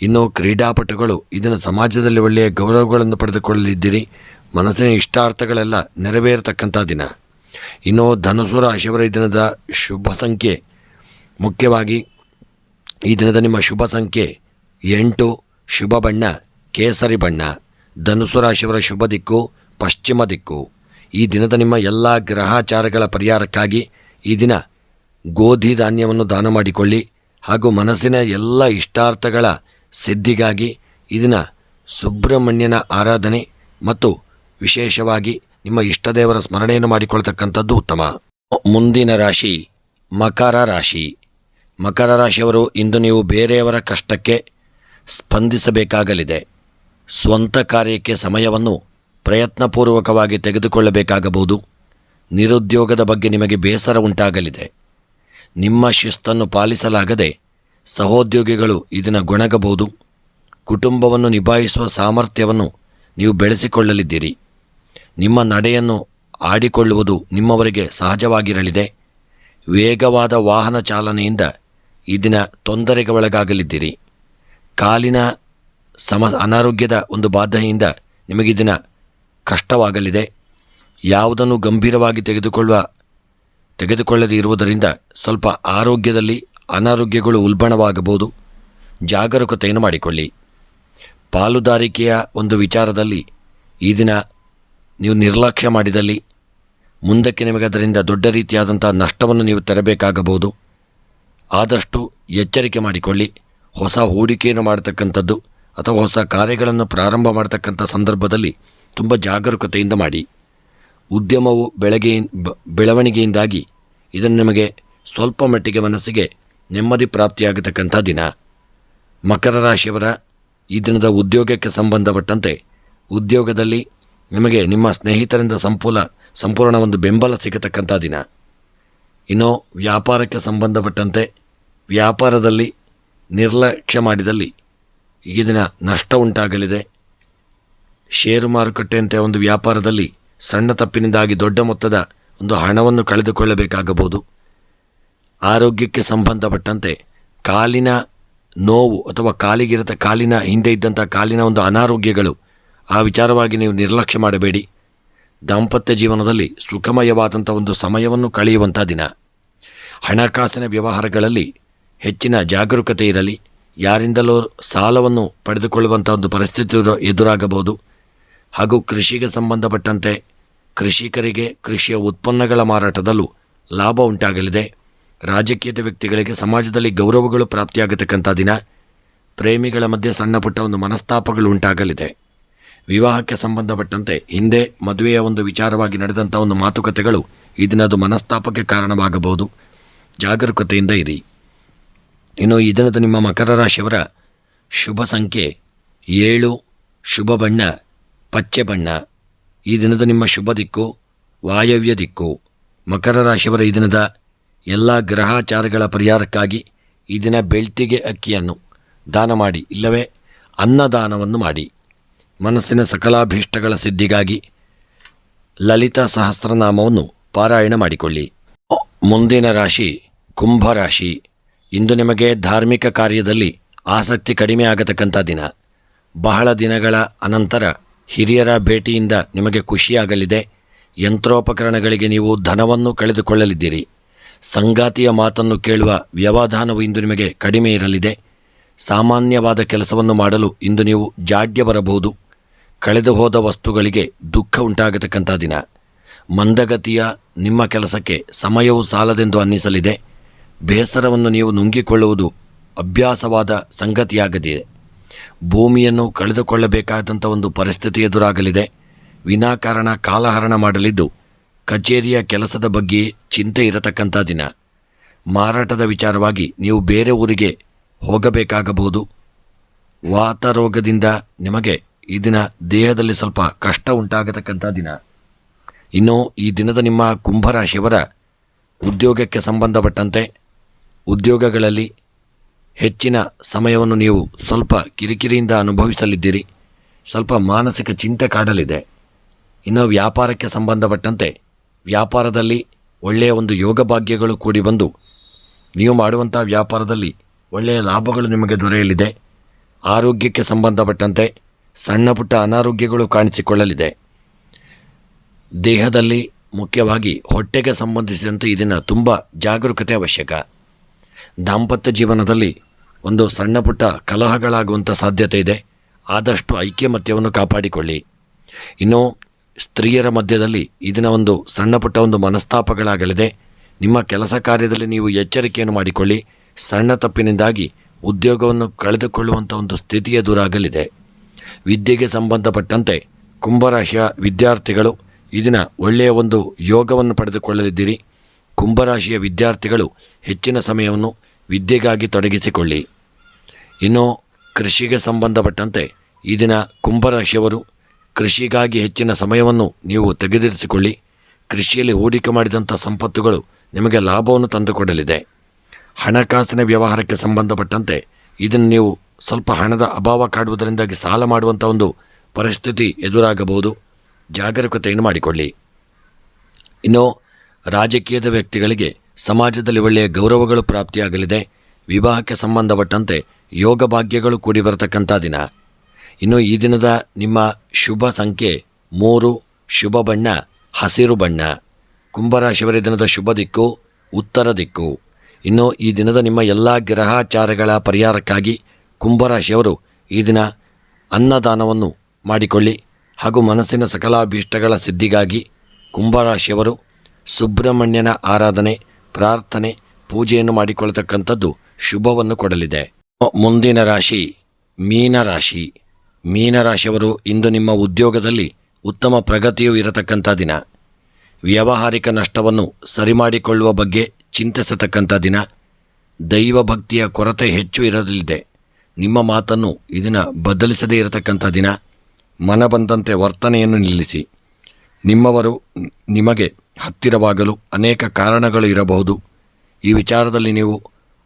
ಇನ್ನು ಕ್ರೀಡಾಪಟುಗಳು ಇದನ್ನು ಸಮಾಜದಲ್ಲಿ ಒಳ್ಳೆಯ ಗೌರವಗಳನ್ನು ಪಡೆದುಕೊಳ್ಳಲಿದ್ದೀರಿ. ಮನಸ್ಸಿನ ಇಷ್ಟಾರ್ಥಗಳೆಲ್ಲ ನೆರವೇರತಕ್ಕಂಥ ದಿನ. ಇನ್ನು ಧನುಸ್ಸು ರಾಶಿಯವರ ಈ ದಿನದ ಶುಭ ಸಂಖ್ಯೆ, ಮುಖ್ಯವಾಗಿ ಈ ದಿನದ ನಿಮ್ಮ ಶುಭ ಸಂಖ್ಯೆ 8, ಶುಭ ಬಣ್ಣ ಕೇಸರಿ ಬಣ್ಣ. ಧನುಸ್ಸು ರಾಶಿಯವರ ಶುಭ ದಿಕ್ಕು ಪಶ್ಚಿಮ ದಿಕ್ಕು. ಈ ದಿನದ ನಿಮ್ಮ ಎಲ್ಲ ಗ್ರಹಾಚಾರಗಳ ಪರಿಹಾರಕ್ಕಾಗಿ ಈ ದಿನ ಗೋಧಿ ಧಾನ್ಯವನ್ನು ದಾನ ಮಾಡಿಕೊಳ್ಳಿ. ಹಾಗೂ ಮನಸ್ಸಿನ ಎಲ್ಲ ಇಷ್ಟಾರ್ಥಗಳ ಸಿದ್ಧಿಗಾಗಿ ಈ ದಿನ ಸುಬ್ರಹ್ಮಣ್ಯನ ಆರಾಧನೆ ಮತ್ತು ವಿಶೇಷವಾಗಿ ನಿಮ್ಮ ಇಷ್ಟದೇವರ ಸ್ಮರಣೆಯನ್ನು ಮಾಡಿಕೊಳ್ತಕ್ಕಂಥದ್ದು ಉತ್ತಮ. ಮುಂದಿನ ರಾಶಿ ಮಕರ ರಾಶಿ. ಮಕರ ರಾಶಿಯವರು ಇಂದು ನೀವು ಬೇರೆಯವರ ಕಷ್ಟಕ್ಕೆ ಸ್ಪಂದಿಸಬೇಕಾಗಲಿದೆ. ಸ್ವಂತ ಕಾರ್ಯಕ್ಕೆ ಸಮಯವನ್ನು ಪ್ರಯತ್ನಪೂರ್ವಕವಾಗಿ ತೆಗೆದುಕೊಳ್ಳಬೇಕಾಗಬಹುದು. ನಿರುದ್ಯೋಗದ ಬಗ್ಗೆ ನಿಮಗೆ ಬೇಸರ ಉಂಟಾಗಲಿದೆ. ನಿಮ್ಮ ಶಿಸ್ತನ್ನು ಪಾಲಿಸಲಾಗದೆ ಸಹೋದ್ಯೋಗಿಗಳು ಇದನ್ನು ಗೊಣಗಬಹುದು. ಕುಟುಂಬವನ್ನು ನಿಭಾಯಿಸುವ ಸಾಮರ್ಥ್ಯವನ್ನು ನೀವು ಬೆಳೆಸಿಕೊಳ್ಳಲಿದ್ದೀರಿ. ನಿಮ್ಮ ನಡೆಯನ್ನು ಆಡಿಕೊಳ್ಳುವುದು ನಿಮ್ಮವರಿಗೆ ಸಹಜವಾಗಿರಲಿದೆ. ವೇಗವಾದ ವಾಹನ ಚಾಲನೆಯಿಂದ ಈ ದಿನ ತೊಂದರೆಗೆ ಒಳಗಾಗಲಿದ್ದೀರಿ. ಕಾಲಿನ ಅನಾರೋಗ್ಯದ ಒಂದು ಬಾಧೆಯಿಂದ ನಿಮಗೆ ದಿನ ಕಷ್ಟವಾಗಲಿದೆ. ಯಾವುದನ್ನು ಗಂಭೀರವಾಗಿ ತೆಗೆದುಕೊಳ್ಳದೇ ಇರುವುದರಿಂದ ಸ್ವಲ್ಪ ಆರೋಗ್ಯದಲ್ಲಿ ಅನಾರೋಗ್ಯಗಳು ಉಲ್ಬಣವಾಗಬಹುದು. ಜಾಗರೂಕತೆಯನ್ನು ಮಾಡಿಕೊಳ್ಳಿ. ಪಾಲುದಾರಿಕೆಯ ಒಂದು ವಿಚಾರದಲ್ಲಿ ಈ ದಿನ ನೀವು ನಿರ್ಲಕ್ಷ್ಯ ಮಾಡಿದಲ್ಲಿ ಮುಂದಕ್ಕೆ ನಿಮಗೆ ಅದರಿಂದ ದೊಡ್ಡ ರೀತಿಯಾದಂಥ ನಷ್ಟವನ್ನು ನೀವು ತರಬೇಕಾಗಬಹುದು. ಆದಷ್ಟು ಎಚ್ಚರಿಕೆ ಮಾಡಿಕೊಳ್ಳಿ. ಹೊಸ ಹೂಡಿಕೆಯನ್ನು ಮಾಡತಕ್ಕಂಥದ್ದು ಅಥವಾ ಹೊಸ ಕಾರ್ಯಗಳನ್ನು ಪ್ರಾರಂಭ ಮಾಡತಕ್ಕಂಥ ಸಂದರ್ಭದಲ್ಲಿ ತುಂಬ ಜಾಗರೂಕತೆಯಿಂದ ಮಾಡಿ. ಉದ್ಯಮವು ಬೆಳವಣಿಗೆಯಿಂದಾಗಿ ಇದನ್ನು ನಿಮಗೆ ಸ್ವಲ್ಪ ಮಟ್ಟಿಗೆ ಮನಸ್ಸಿಗೆ ನೆಮ್ಮದಿ ಪ್ರಾಪ್ತಿಯಾಗತಕ್ಕಂಥ ದಿನ. ಮಕರ ರಾಶಿಯವರ ಈ ದಿನದ ಉದ್ಯೋಗಕ್ಕೆ ಸಂಬಂಧಪಟ್ಟಂತೆ ಉದ್ಯೋಗದಲ್ಲಿ ನಿಮಗೆ ನಿಮ್ಮ ಸ್ನೇಹಿತರಿಂದ ಸಂಪೂರ್ಣ ಒಂದು ಬೆಂಬಲ ಸಿಗತಕ್ಕಂಥ ದಿನ. ಇನ್ನು ವ್ಯಾಪಾರಕ್ಕೆ ಸಂಬಂಧಪಟ್ಟಂತೆ ವ್ಯಾಪಾರದಲ್ಲಿ ನಿರ್ಲಕ್ಷ್ಯ ಮಾಡಿದಲ್ಲಿ ಈ ದಿನ ನಷ್ಟ ಉಂಟಾಗಲಿದೆ. ಷೇರು ಮಾರುಕಟ್ಟೆಯಂತೆ ಒಂದು ವ್ಯಾಪಾರದಲ್ಲಿ ಸಣ್ಣ ತಪ್ಪಿನಿಂದಾಗಿ ದೊಡ್ಡ ಮೊತ್ತದ ಒಂದು ಹಣವನ್ನು ಕಳೆದುಕೊಳ್ಳಬೇಕಾಗಬಹುದು. ಆರೋಗ್ಯಕ್ಕೆ ಸಂಬಂಧಪಟ್ಟಂತೆ ಕಾಲಿನ ನೋವು ಅಥವಾ ಕಾಲಿನ ಹಿಂದೆ ಇದ್ದಂಥ ಕಾಲಿನ ಒಂದು ಅನಾರೋಗ್ಯಗಳು, ಆ ವಿಚಾರವಾಗಿ ನೀವು ನಿರ್ಲಕ್ಷ್ಯ ಮಾಡಬೇಡಿ. ದಾಂಪತ್ಯ ಜೀವನದಲ್ಲಿ ಸುಖಮಯವಾದಂಥ ಒಂದು ಸಮಯವನ್ನು ಕಳೆಯುವಂಥ ದಿನ. ಹಣಕಾಸಿನ ವ್ಯವಹಾರಗಳಲ್ಲಿ ಹೆಚ್ಚಿನ ಜಾಗರೂಕತೆ ಇರಲಿ. ಯಾರಿಂದಲೂ ಸಾಲವನ್ನು ಪಡೆದುಕೊಳ್ಳುವಂಥ ಒಂದು ಪರಿಸ್ಥಿತಿ ಎದುರಾಗಬಹುದು. ಹಾಗೂ ಕೃಷಿಗೆ ಸಂಬಂಧಪಟ್ಟಂತೆ ಕೃಷಿಕರಿಗೆ ಕೃಷಿಯ ಉತ್ಪನ್ನಗಳ ಮಾರಾಟದಲ್ಲೂ ಲಾಭ ಉಂಟಾಗಲಿದೆ. ರಾಜಕೀಯದ ವ್ಯಕ್ತಿಗಳಿಗೆ ಸಮಾಜದಲ್ಲಿ ಗೌರವಗಳು ಪ್ರಾಪ್ತಿಯಾಗತಕ್ಕಂಥ ದಿನ. ಪ್ರೇಮಿಗಳ ಮಧ್ಯೆ ಸಣ್ಣ ಪುಟ್ಟ ಒಂದು ಮನಸ್ತಾಪಗಳು ಉಂಟಾಗಲಿದೆ. ವಿವಾಹಕ್ಕೆ ಸಂಬಂಧಪಟ್ಟಂತೆ ಹಿಂದೆ ಮದುವೆಯ ಒಂದು ವಿಚಾರವಾಗಿ ನಡೆದಂಥ ಒಂದು ಮಾತುಕತೆಗಳು ಈ ದಿನ ಅದು ಮನಸ್ತಾಪಕ್ಕೆ ಕಾರಣವಾಗಬಹುದು. ಜಾಗರೂಕತೆಯಿಂದ ಇರಿ. ಇನ್ನು ಈ ದಿನದ ನಿಮ್ಮ ಮಕರ ರಾಶಿಯವರ ಶುಭ ಸಂಖ್ಯೆ 7, ಶುಭ ಬಣ್ಣ ಪಚ್ಚೆ ಬಣ್ಣ. ಈ ದಿನದ ನಿಮ್ಮ ಶುಭ ದಿಕ್ಕು ವಾಯವ್ಯ ದಿಕ್ಕು. ಮಕರ ರಾಶಿಯವರ ಈ ದಿನದ ಎಲ್ಲ ಗ್ರಹಾಚಾರಗಳ ಪರಿಹಾರಕ್ಕಾಗಿ ಈ ದಿನ ಬೆಳ್ತಿಗೆ ಅಕ್ಕಿಯನ್ನು ದಾನ ಮಾಡಿ, ಇಲ್ಲವೇ ಅನ್ನದಾನವನ್ನು ಮಾಡಿ. ಮನಸ್ಸಿನ ಸಕಲಾಭೀಷ್ಟಗಳ ಸಿದ್ಧಿಗಾಗಿ ಲಲಿತಾ ಸಹಸ್ರನಾಮವನ್ನು ಪಾರಾಯಣ ಮಾಡಿಕೊಳ್ಳಿ. ಮುಂದಿನ ರಾಶಿ ಕುಂಭರಾಶಿ. ಇಂದು ನಿಮಗೆ ಧಾರ್ಮಿಕ ಕಾರ್ಯದಲ್ಲಿ ಆಸಕ್ತಿ ಕಡಿಮೆ ಆಗತಕ್ಕಂಥ ದಿನ. ಬಹಳ ದಿನಗಳ ಅನಂತರ ಹಿರಿಯರ ಭೇಟಿಯಿಂದ ನಿಮಗೆ ಖುಷಿಯಾಗಲಿದೆ. ಯಂತ್ರೋಪಕರಣಗಳಿಗೆ ನೀವು ಧನವನ್ನು ಕಳೆದುಕೊಳ್ಳಲಿದ್ದೀರಿ. ಸಂಗಾತಿಯ ಮಾತನ್ನು ಕೇಳುವ ವ್ಯವಧಾನವು ಇಂದು ನಿಮಗೆ ಕಡಿಮೆ ಇರಲಿದೆ. ಸಾಮಾನ್ಯವಾದ ಕೆಲಸವನ್ನು ಮಾಡಲು ಇಂದು ನೀವು ಜಾಡ್ಯ ಬರಬಹುದು. ಕಳೆದು ಹೋದ ವಸ್ತುಗಳಿಗೆ ದುಃಖ ಉಂಟಾಗತಕ್ಕಂಥ ದಿನ. ಮಂದಗತಿಯ ನಿಮ್ಮ ಕೆಲಸಕ್ಕೆ ಸಮಯವು ಸಾಲದೆಂದು ಅನ್ನಿಸಲಿದೆ. ಬೇಸರವನ್ನು ನೀವು ನುಂಗಿಕೊಳ್ಳುವುದು ಅಭ್ಯಾಸವಾದ ಸಂಗತಿಯಾಗದಿದೆ. ಭೂಮಿಯನ್ನು ಕಳೆದುಕೊಳ್ಳಬೇಕಾದಂಥ ಒಂದು ಪರಿಸ್ಥಿತಿ ಎದುರಾಗಲಿದೆ. ವಿನಾಕಾರಣ ಕಾಲಹರಣ ಮಾಡಲಿದ್ದು ಕಚೇರಿಯ ಕೆಲಸದ ಬಗ್ಗೆ ಚಿಂತೆ ಇರತಕ್ಕಂಥ ದಿನ. ಮಾರಾಟದ ವಿಚಾರವಾಗಿ ನೀವು ಬೇರೆ ಊರಿಗೆ ಹೋಗಬೇಕಾಗಬಹುದು. ವಾತರೋಗದಿಂದ ನಿಮಗೆ ಈ ದಿನ ದೇಹದಲ್ಲಿ ಸ್ವಲ್ಪ ಕಷ್ಟ ಉಂಟಾಗತಕ್ಕಂಥ ದಿನ. ಇನ್ನು ಈ ದಿನದ ನಿಮ್ಮ ಕುಂಭರಾಶಿಯವರ ಉದ್ಯೋಗಕ್ಕೆ ಸಂಬಂಧಪಟ್ಟಂತೆ ಉದ್ಯೋಗಗಳಲ್ಲಿ ಹೆಚ್ಚಿನ ಸಮಯವನ್ನು ನೀವು ಸ್ವಲ್ಪ ಕಿರಿಕಿರಿಯಿಂದ ಅನುಭವಿಸಲಿದ್ದೀರಿ. ಸ್ವಲ್ಪ ಮಾನಸಿಕ ಚಿಂತೆ ಕಾಡಲಿದೆ. ಇನ್ನು ವ್ಯಾಪಾರಕ್ಕೆ ಸಂಬಂಧಪಟ್ಟಂತೆ ವ್ಯಾಪಾರದಲ್ಲಿ ಒಳ್ಳೆಯ ಒಂದು ಯೋಗ ಭಾಗ್ಯಗಳು ಕೂಡಿ ಬಂದು ನೀವು ಮಾಡುವಂಥ ವ್ಯಾಪಾರದಲ್ಲಿ ಒಳ್ಳೆಯ ಲಾಭಗಳು ನಿಮಗೆ ದೊರೆಯಲಿದೆ. ಆರೋಗ್ಯಕ್ಕೆ ಸಂಬಂಧಪಟ್ಟಂತೆ ಸಣ್ಣ ಪುಟ್ಟ ಅನಾರೋಗ್ಯಗಳು ಕಾಣಿಸಿಕೊಳ್ಳಲಿದೆ. ದೇಹದಲ್ಲಿ ಮುಖ್ಯವಾಗಿ ಹೊಟ್ಟೆಗೆ ಸಂಬಂಧಿಸಿದಂತೆ ಈ ದಿನ ತುಂಬ ಜಾಗರೂಕತೆ ಅವಶ್ಯಕ. ದಾಂಪತ್ಯ ಜೀವನದಲ್ಲಿ ಒಂದು ಸಣ್ಣ ಪುಟ್ಟ ಕಲಹಗಳಾಗುವಂಥ ಸಾಧ್ಯತೆ ಇದೆ. ಆದಷ್ಟು ಐಕ್ಯಮತ್ಯವನ್ನು ಕಾಪಾಡಿಕೊಳ್ಳಿ. ಇನ್ನು ಸ್ತ್ರೀಯರ ಮಧ್ಯದಲ್ಲಿ ಇದನ್ನ ಒಂದು ಸಣ್ಣ ಪುಟ್ಟ ಒಂದು ಮನಸ್ತಾಪಗಳಾಗಲಿದೆ. ನಿಮ್ಮ ಕೆಲಸ ಕಾರ್ಯದಲ್ಲಿ ನೀವು ಎಚ್ಚರಿಕೆಯನ್ನು ಮಾಡಿಕೊಳ್ಳಿ. ಸಣ್ಣ ತಪ್ಪಿನಿಂದಾಗಿ ಉದ್ಯೋಗವನ್ನು ಕಳೆದುಕೊಳ್ಳುವಂಥ ಒಂದು ಸ್ಥಿತಿ ಎದುರಾಗಲಿದೆ. ವಿದ್ಯೆಗೆ ಸಂಬಂಧಪಟ್ಟಂತೆ ಕುಂಭರಾಶಿಯ ವಿದ್ಯಾರ್ಥಿಗಳು ಇದನ್ನ ಒಳ್ಳೆಯ ಒಂದು ಯೋಗವನ್ನು ಪಡೆದುಕೊಳ್ಳಲಿದ್ದೀರಿ. ಕುಂಭರಾಶಿಯ ವಿದ್ಯಾರ್ಥಿಗಳು ಹೆಚ್ಚಿನ ಸಮಯವನ್ನು ವಿದ್ಯೆಗಾಗಿ ತೊಡಗಿಸಿಕೊಳ್ಳಿ. ಇನ್ನು ಕೃಷಿಗೆ ಸಂಬಂಧಪಟ್ಟಂತೆ ಈ ದಿನ ಕುಂಭರಾಶಿಯವರು ಕೃಷಿಗಾಗಿ ಹೆಚ್ಚಿನ ಸಮಯವನ್ನು ನೀವು ತೆಗೆದಿರಿಸಿಕೊಳ್ಳಿ. ಕೃಷಿಯಲ್ಲಿ ಹೂಡಿಕೆ ಮಾಡಿದಂಥ ಸಂಪತ್ತುಗಳು ನಿಮಗೆ ಲಾಭವನ್ನು ತಂದುಕೊಡಲಿದೆ. ಹಣಕಾಸಿನ ವ್ಯವಹಾರಕ್ಕೆ ಸಂಬಂಧಪಟ್ಟಂತೆ ಇದನ್ನು ನೀವು ಸ್ವಲ್ಪ ಹಣದ ಅಭಾವ ಕಾಡುವುದರಿಂದಾಗಿ ಸಾಲ ಮಾಡುವಂಥ ಒಂದು ಪರಿಸ್ಥಿತಿ ಎದುರಾಗಬಹುದು. ಜಾಗರೂಕತೆಯನ್ನು ಮಾಡಿಕೊಳ್ಳಿ. ಇನ್ನು ರಾಜಕೀಯದ ವ್ಯಕ್ತಿಗಳಿಗೆ ಸಮಾಜದಲ್ಲಿ ಒಳ್ಳೆಯ ಗೌರವಗಳು ಪ್ರಾಪ್ತಿಯಾಗಲಿದೆ. ವಿವಾಹಕ್ಕೆ ಸಂಬಂಧಪಟ್ಟಂತೆ ಯೋಗ ಭಾಗ್ಯಗಳು ಕೂಡಿ ಬರತಕ್ಕಂಥ ದಿನ. ಇನ್ನು ಈ ದಿನದ ನಿಮ್ಮ ಶುಭ ಸಂಖ್ಯೆ 3, ಶುಭ ಬಣ್ಣ ಹಸಿರು ಬಣ್ಣ. ಕುಂಭರಾಶಿಯವರ ದಿನದ ಶುಭ ದಿಕ್ಕು ಉತ್ತರ ದಿಕ್ಕು. ಇನ್ನು ಈ ದಿನದ ನಿಮ್ಮ ಎಲ್ಲ ಗ್ರಹಾಚಾರಗಳ ಪರಿಹಾರಕ್ಕಾಗಿ ಕುಂಭರಾಶಿಯವರು ಈ ದಿನ ಅನ್ನದಾನವನ್ನು ಮಾಡಿಕೊಳ್ಳಿ. ಹಾಗೂ ಮನಸ್ಸಿನ ಸಕಲಾಭೀಷ್ಟಗಳ ಸಿದ್ಧಿಗಾಗಿ ಕುಂಭರಾಶಿಯವರು ಸುಬ್ರಹ್ಮಣ್ಯನ ಆರಾಧನೆ, ಪ್ರಾರ್ಥನೆ, ಪೂಜೆಯನ್ನು ಮಾಡಿಕೊಳ್ಳತಕ್ಕಂಥದ್ದು ಶುಭವನ್ನು ಕೊಡಲಿದೆ. ಮುಂದಿನ ರಾಶಿ ಮೀನರಾಶಿ. ಮೀನರಾಶಿಯವರು ಇಂದು ನಿಮ್ಮ ಉದ್ಯೋಗದಲ್ಲಿ ಉತ್ತಮ ಪ್ರಗತಿಯೂ ಇರತಕ್ಕಂಥ ದಿನ. ವ್ಯಾವಹಾರಿಕ ನಷ್ಟವನ್ನು ಸರಿಮಾಡಿಕೊಳ್ಳುವ ಬಗ್ಗೆ ಚಿಂತಿಸತಕ್ಕಂಥ ದಿನ. ದೈವ ಭಕ್ತಿಯ ಕೊರತೆ ಹೆಚ್ಚು ಇರಲಿದೆ. ನಿಮ್ಮ ಮಾತನ್ನು ಇದನ್ನು ಬದಲಿಸದೇ ಇರತಕ್ಕಂಥ ದಿನ. ಮನ ಬಂದಂತೆ ವರ್ತನೆಯನ್ನು ನಿಲ್ಲಿಸಿ. ನಿಮ್ಮವರು ನಿಮಗೆ ಹತ್ತಿರವಾಗಲು ಅನೇಕ ಕಾರಣಗಳು ಇರಬಹುದು. ಈ ವಿಚಾರದಲ್ಲಿ ನೀವು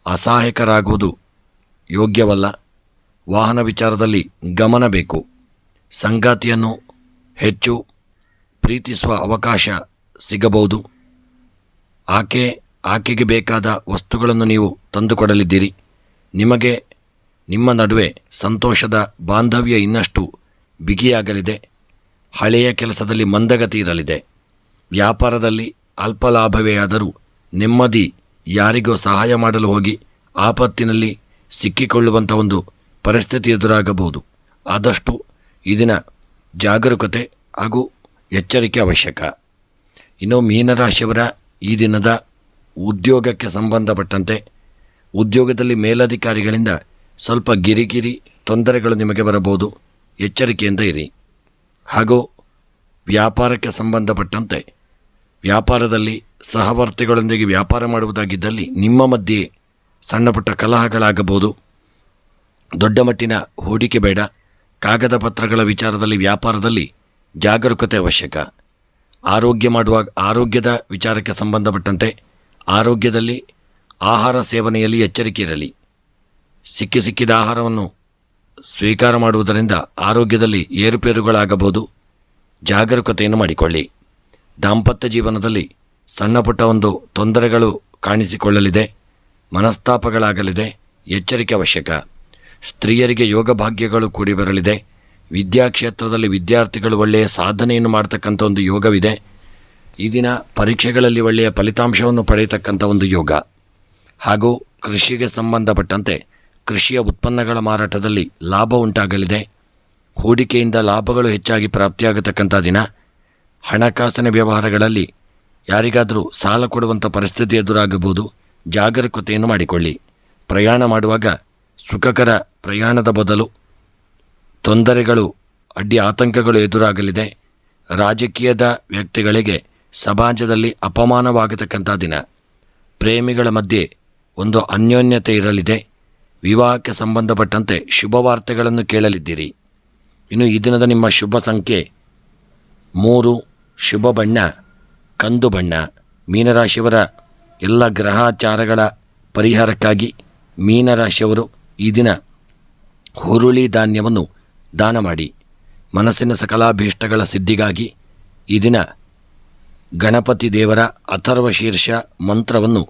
ಅಸಹಾಯಕರಾಗುವುದು ಯೋಗ್ಯವಲ್ಲ. ವಾಹನ ವಿಚಾರದಲ್ಲಿ ಗಮನ ಬೇಕು. ಸಂಗಾತಿಯನ್ನು ಹೆಚ್ಚು ಪ್ರೀತಿಸುವ ಅವಕಾಶ ಸಿಗಬಹುದು. ಆಕೆಗೆ ಬೇಕಾದ ವಸ್ತುಗಳನ್ನು ನೀವು ತಂದುಕೊಡಲಿದ್ದೀರಿ. ನಿಮಗೆ ನಿಮ್ಮ ನಡುವೆ ಸಂತೋಷದ ಬಾಂಧವ್ಯ ಇನ್ನಷ್ಟು ಬಿಗಿಯಾಗಲಿದೆ. ಹಳೆಯ ಕೆಲಸದಲ್ಲಿ ಮಂದಗತಿ ಇರಲಿದೆ. ವ್ಯಾಪಾರದಲ್ಲಿ ಅಲ್ಪ ಲಾಭವೇ ಆದರೂ ನೆಮ್ಮದಿ. ಯಾರಿಗೋ ಸಹಾಯ ಮಾಡಲು ಹೋಗಿ ಆಪತ್ತಿನಲ್ಲಿ ಸಿಕ್ಕಿಕೊಳ್ಳುವಂಥ ಒಂದು ಪರಿಸ್ಥಿತಿ ಎದುರಾಗಬಹುದು. ಆದಷ್ಟು ಈ ದಿನ ಜಾಗರೂಕತೆ ಹಾಗೂ ಎಚ್ಚರಿಕೆ ಅವಶ್ಯಕ. ಇನ್ನು ಮೀನರಾಶಿಯವರ ಈ ದಿನದ ಉದ್ಯೋಗಕ್ಕೆ ಸಂಬಂಧಪಟ್ಟಂತೆ ಉದ್ಯೋಗದಲ್ಲಿ ಮೇಲಧಿಕಾರಿಗಳಿಂದ ಸ್ವಲ್ಪ ಕಿರಿಕಿರಿ ತೊಂದರೆಗಳು ನಿಮಗೆ ಬರಬಹುದು. ಎಚ್ಚರಿಕೆಯಿಂದ ಇರಿ. ಹಾಗೂ ವ್ಯಾಪಾರಕ್ಕೆ ಸಂಬಂಧಪಟ್ಟಂತೆ ವ್ಯಾಪಾರದಲ್ಲಿ ಸಹವರ್ತಿಗಳೊಂದಿಗೆ ವ್ಯಾಪಾರ ಮಾಡುವುದಾಗಿದ್ದಲ್ಲಿ ನಿಮ್ಮ ಮಧ್ಯೆ ಸಣ್ಣ ಪುಟ್ಟ ಕಲಹಗಳಾಗಬಹುದು. ದೊಡ್ಡ ಮಟ್ಟಿನ ಹೂಡಿಕೆ ಬೇಡ. ಕಾಗದ ಪತ್ರಗಳ ವಿಚಾರದಲ್ಲಿ ವ್ಯಾಪಾರದಲ್ಲಿ ಜಾಗರೂಕತೆ ಅವಶ್ಯಕ. ಆರೋಗ್ಯದ ವಿಚಾರಕ್ಕೆ ಸಂಬಂಧಪಟ್ಟಂತೆ ಆರೋಗ್ಯದಲ್ಲಿ ಆಹಾರ ಸೇವನೆಯಲ್ಲಿ ಎಚ್ಚರಿಕೆ ಇರಲಿ. ಸಿಕ್ಕಿದ ಆಹಾರವನ್ನು ಸ್ವೀಕಾರ ಮಾಡುವುದರಿಂದ ಆರೋಗ್ಯದಲ್ಲಿ ಏರುಪೇರುಗಳಾಗಬಹುದು. ಜಾಗರೂಕತೆಯನ್ನು ಮಾಡಿಕೊಳ್ಳಿ. ದಾಂಪತ್ಯ ಜೀವನದಲ್ಲಿ ಸಣ್ಣ ಪುಟ್ಟ ಒಂದು ತೊಂದರೆಗಳು ಕಾಣಿಸಿಕೊಳ್ಳಲಿದೆ, ಮನಸ್ತಾಪಗಳಾಗಲಿದೆ, ಎಚ್ಚರಿಕೆ ಅವಶ್ಯಕ. ಸ್ತ್ರೀಯರಿಗೆ ಯೋಗ ಭಾಗ್ಯಗಳು ಕೂಡಿ ಬರಲಿದೆ. ವಿದ್ಯಾಕ್ಷೇತ್ರದಲ್ಲಿ ವಿದ್ಯಾರ್ಥಿಗಳು ಒಳ್ಳೆಯ ಸಾಧನೆಯನ್ನು ಮಾಡ್ತಕ್ಕಂಥ ಒಂದು ಯೋಗವಿದೆ. ಈ ದಿನ ಪರೀಕ್ಷೆಗಳಲ್ಲಿ ಒಳ್ಳೆಯ ಫಲಿತಾಂಶವನ್ನು ಪಡೆಯತಕ್ಕಂಥ ಒಂದು ಯೋಗ. ಹಾಗೂ ಕೃಷಿಗೆ ಸಂಬಂಧಪಟ್ಟಂತೆ ಕೃಷಿಯ ಉತ್ಪನ್ನಗಳ ಮಾರಾಟದಲ್ಲಿ ಲಾಭ ಉಂಟಾಗಲಿದೆ. ಹೂಡಿಕೆಯಿಂದ ಲಾಭಗಳು ಹೆಚ್ಚಾಗಿ ಪ್ರಾಪ್ತಿಯಾಗತಕ್ಕಂಥ ದಿನ. ಹಣಕಾಸಿನ ವ್ಯವಹಾರಗಳಲ್ಲಿ ಯಾರಿಗಾದರೂ ಸಾಲ ಕೊಡುವಂಥ ಪರಿಸ್ಥಿತಿ ಎದುರಾಗಬಹುದು. ಜಾಗರೂಕತೆಯನ್ನು ಮಾಡಿಕೊಳ್ಳಿ. ಪ್ರಯಾಣ ಮಾಡುವಾಗ ಸುಖಕರ ಪ್ರಯಾಣದ ಬದಲು ತೊಂದರೆಗಳು, ಅಡ್ಡಿ ಆತಂಕಗಳು ಎದುರಾಗಲಿದೆ. ರಾಜಕೀಯದ ವ್ಯಕ್ತಿಗಳಿಗೆ ಸಮಾಜದಲ್ಲಿ ಅಪಮಾನವಾಗತಕ್ಕಂಥ ದಿನ. ಪ್ರೇಮಿಗಳ ಮಧ್ಯೆ ಒಂದು ಅನ್ಯೋನ್ಯತೆ ಇರಲಿದೆ. ವಿವಾಹಕ್ಕೆ ಸಂಬಂಧಪಟ್ಟಂತೆ ಶುಭ ವಾರ್ತೆಗಳನ್ನು ಕೇಳಲಿದ್ದೀರಿ. ಇನ್ನು ಈ ದಿನದ ನಿಮ್ಮ ಶುಭ ಸಂಖ್ಯೆ 3, ಶುಭ ಬಣ್ಣ ಕಂದು ಬಣ್ಣ. ಮೀನರಾಶಿಯವರ ಎಲ್ಲ ಗ್ರಹಾಚಾರಗಳ ಪರಿಹಾರಕ್ಕಾಗಿ ಮೀನರಾಶಿಯವರು ಈ ದಿನ ಹುರುಳಿ ಧಾನ್ಯವನ್ನು ದಾನ ಮಾಡಿ. ಮನಸ್ಸಿನ ಸಕಲಾಭೀಷ್ಟಗಳ ಸಿದ್ಧಿಗಾಗಿ ಈ ದಿನ ಗಣಪತಿ ದೇವರ ಅಥರ್ವ ಶೀರ್ಷ ಮಂತ್ರವನ್ನು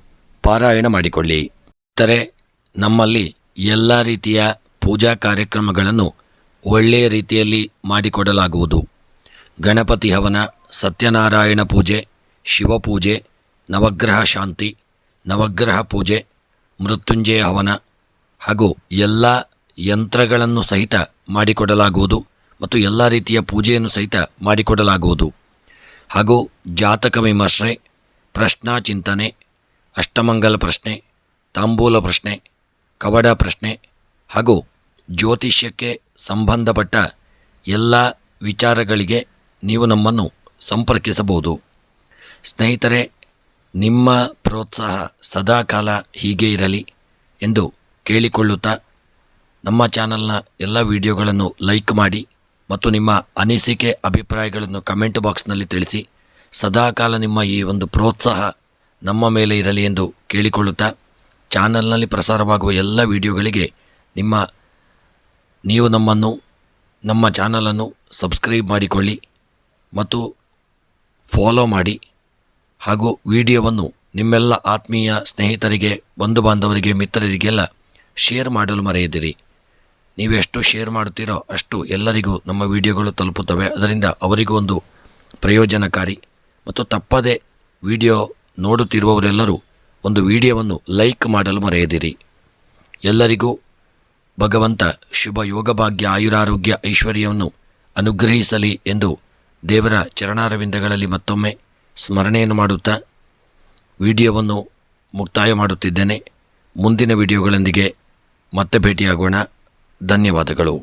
ಪಾರಾಯಣ ಮಾಡಿಕೊಳ್ಳಿ. ಇತರೆ ನಮ್ಮಲ್ಲಿ ಎಲ್ಲ ರೀತಿಯ ಪೂಜಾ ಕಾರ್ಯಕ್ರಮಗಳನ್ನು ಒಳ್ಳೆಯ ರೀತಿಯಲ್ಲಿ ಮಾಡಿಕೊಡಲಾಗುವುದು. ಗಣಪತಿ ಹವನ, ಸತ್ಯನಾರಾಯಣ ಪೂಜೆ, ಶಿವಪೂಜೆ, ನವಗ್ರಹ ಶಾಂತಿ, ನವಗ್ರಹ ಪೂಜೆ, ಮೃತ್ಯುಂಜಯ ಹವನ ಹಾಗೂ ಎಲ್ಲ ಯಂತ್ರಗಳನ್ನು ಸಹಿತ ಮಾಡಿಕೊಡಲಾಗುವುದು ಮತ್ತು ಎಲ್ಲ ರೀತಿಯ ಪೂಜೆಯನ್ನು ಸಹಿತ ಮಾಡಿಕೊಡಲಾಗುವುದು. ಹಾಗೂ ಜಾತಕ ವಿಮರ್ಶೆ, ಪ್ರಶ್ನಾ ಚಿಂತನೆ, ಅಷ್ಟಮಂಗಲ ಪ್ರಶ್ನೆ, ತಾಂಬೂಲ ಪ್ರಶ್ನೆ, ಕವಡ ಪ್ರಶ್ನೆ ಹಾಗೂ ಜ್ಯೋತಿಷ್ಯಕ್ಕೆ ಸಂಬಂಧಪಟ್ಟ ಎಲ್ಲ ವಿಚಾರಗಳಿಗೆ ನೀವು ನಮ್ಮನ್ನು ಸಂಪರ್ಕಿಸಬಹುದು. ಸ್ನೇಹಿತರೆ, ನಿಮ್ಮ ಪ್ರೋತ್ಸಾಹ ಸದಾಕಾಲ ಹೀಗೆ ಇರಲಿ ಎಂದು ಕೇಳಿಕೊಳ್ಳುತ್ತಾ ನಮ್ಮ ಚಾನಲ್ನ ಎಲ್ಲ ವಿಡಿಯೋಗಳನ್ನು ಲೈಕ್ ಮಾಡಿ ಮತ್ತು ನಿಮ್ಮ ಅನಿಸಿಕೆ ಅಭಿಪ್ರಾಯಗಳನ್ನು ಕಮೆಂಟ್ ಬಾಕ್ಸ್ನಲ್ಲಿ ತಿಳಿಸಿ. ಸದಾಕಾಲ ನಿಮ್ಮ ಈ ಒಂದು ಪ್ರೋತ್ಸಾಹ ನಮ್ಮ ಮೇಲೆ ಇರಲಿ ಎಂದು ಕೇಳಿಕೊಳ್ಳುತ್ತಾ, ಚಾನಲ್ನಲ್ಲಿ ಪ್ರಸಾರವಾಗುವ ಎಲ್ಲ ವಿಡಿಯೋಗಳಿಗೆ ನೀವು ನಮ್ಮ ಚಾನಲನ್ನು ಸಬ್ಸ್ಕ್ರೈಬ್ ಮಾಡಿಕೊಳ್ಳಿ ಮತ್ತು ಫಾಲೋ ಮಾಡಿ. ಹಾಗೂ ವಿಡಿಯೋವನ್ನು ನಿಮ್ಮೆಲ್ಲ ಆತ್ಮೀಯ ಸ್ನೇಹಿತರಿಗೆ, ಬಂಧು ಬಾಂಧವರಿಗೆ, ಮಿತ್ರರಿಗೆಲ್ಲ ಶೇರ್ ಮಾಡಲು ಮರೆಯದಿರಿ. ನೀವೆಷ್ಟು ಶೇರ್ ಮಾಡುತ್ತೀರೋ ಅಷ್ಟು ಎಲ್ಲರಿಗೂ ನಮ್ಮ ವಿಡಿಯೋಗಳು ತಲುಪುತ್ತವೆ. ಅದರಿಂದ ಅವರಿಗೂ ಒಂದು ಪ್ರಯೋಜನಕಾರಿ. ಮತ್ತು ತಪ್ಪದೆ ವಿಡಿಯೋ ನೋಡುತ್ತಿರುವವರೆಲ್ಲರೂ ಒಂದು ವಿಡಿಯೋವನ್ನು ಲೈಕ್ ಮಾಡಲು ಮರೆಯದಿರಿ. ಎಲ್ಲರಿಗೂ ಭಗವಂತ ಶುಭ ಯೋಗ ಭಾಗ್ಯ, ಆಯುರಾರೋಗ್ಯ, ಐಶ್ವರ್ಯವನ್ನು ಅನುಗ್ರಹಿಸಲಿ ಎಂದು ದೇವರ ಚರಣಾರವಿಂದಗಳಲ್ಲಿ ಮತ್ತೊಮ್ಮೆ ಸ್ಮರಣೆಯನ್ನು ಮಾಡುತ್ತಾ ವಿಡಿಯೋವನ್ನು ಮುಕ್ತಾಯ ಮಾಡುತ್ತಿದ್ದೇನೆ. ಮುಂದಿನ ವಿಡಿಯೋಗಳೊಂದಿಗೆ ಮತ್ತೆ ಭೇಟಿಯಾಗೋಣ. ಧನ್ಯವಾದಗಳು.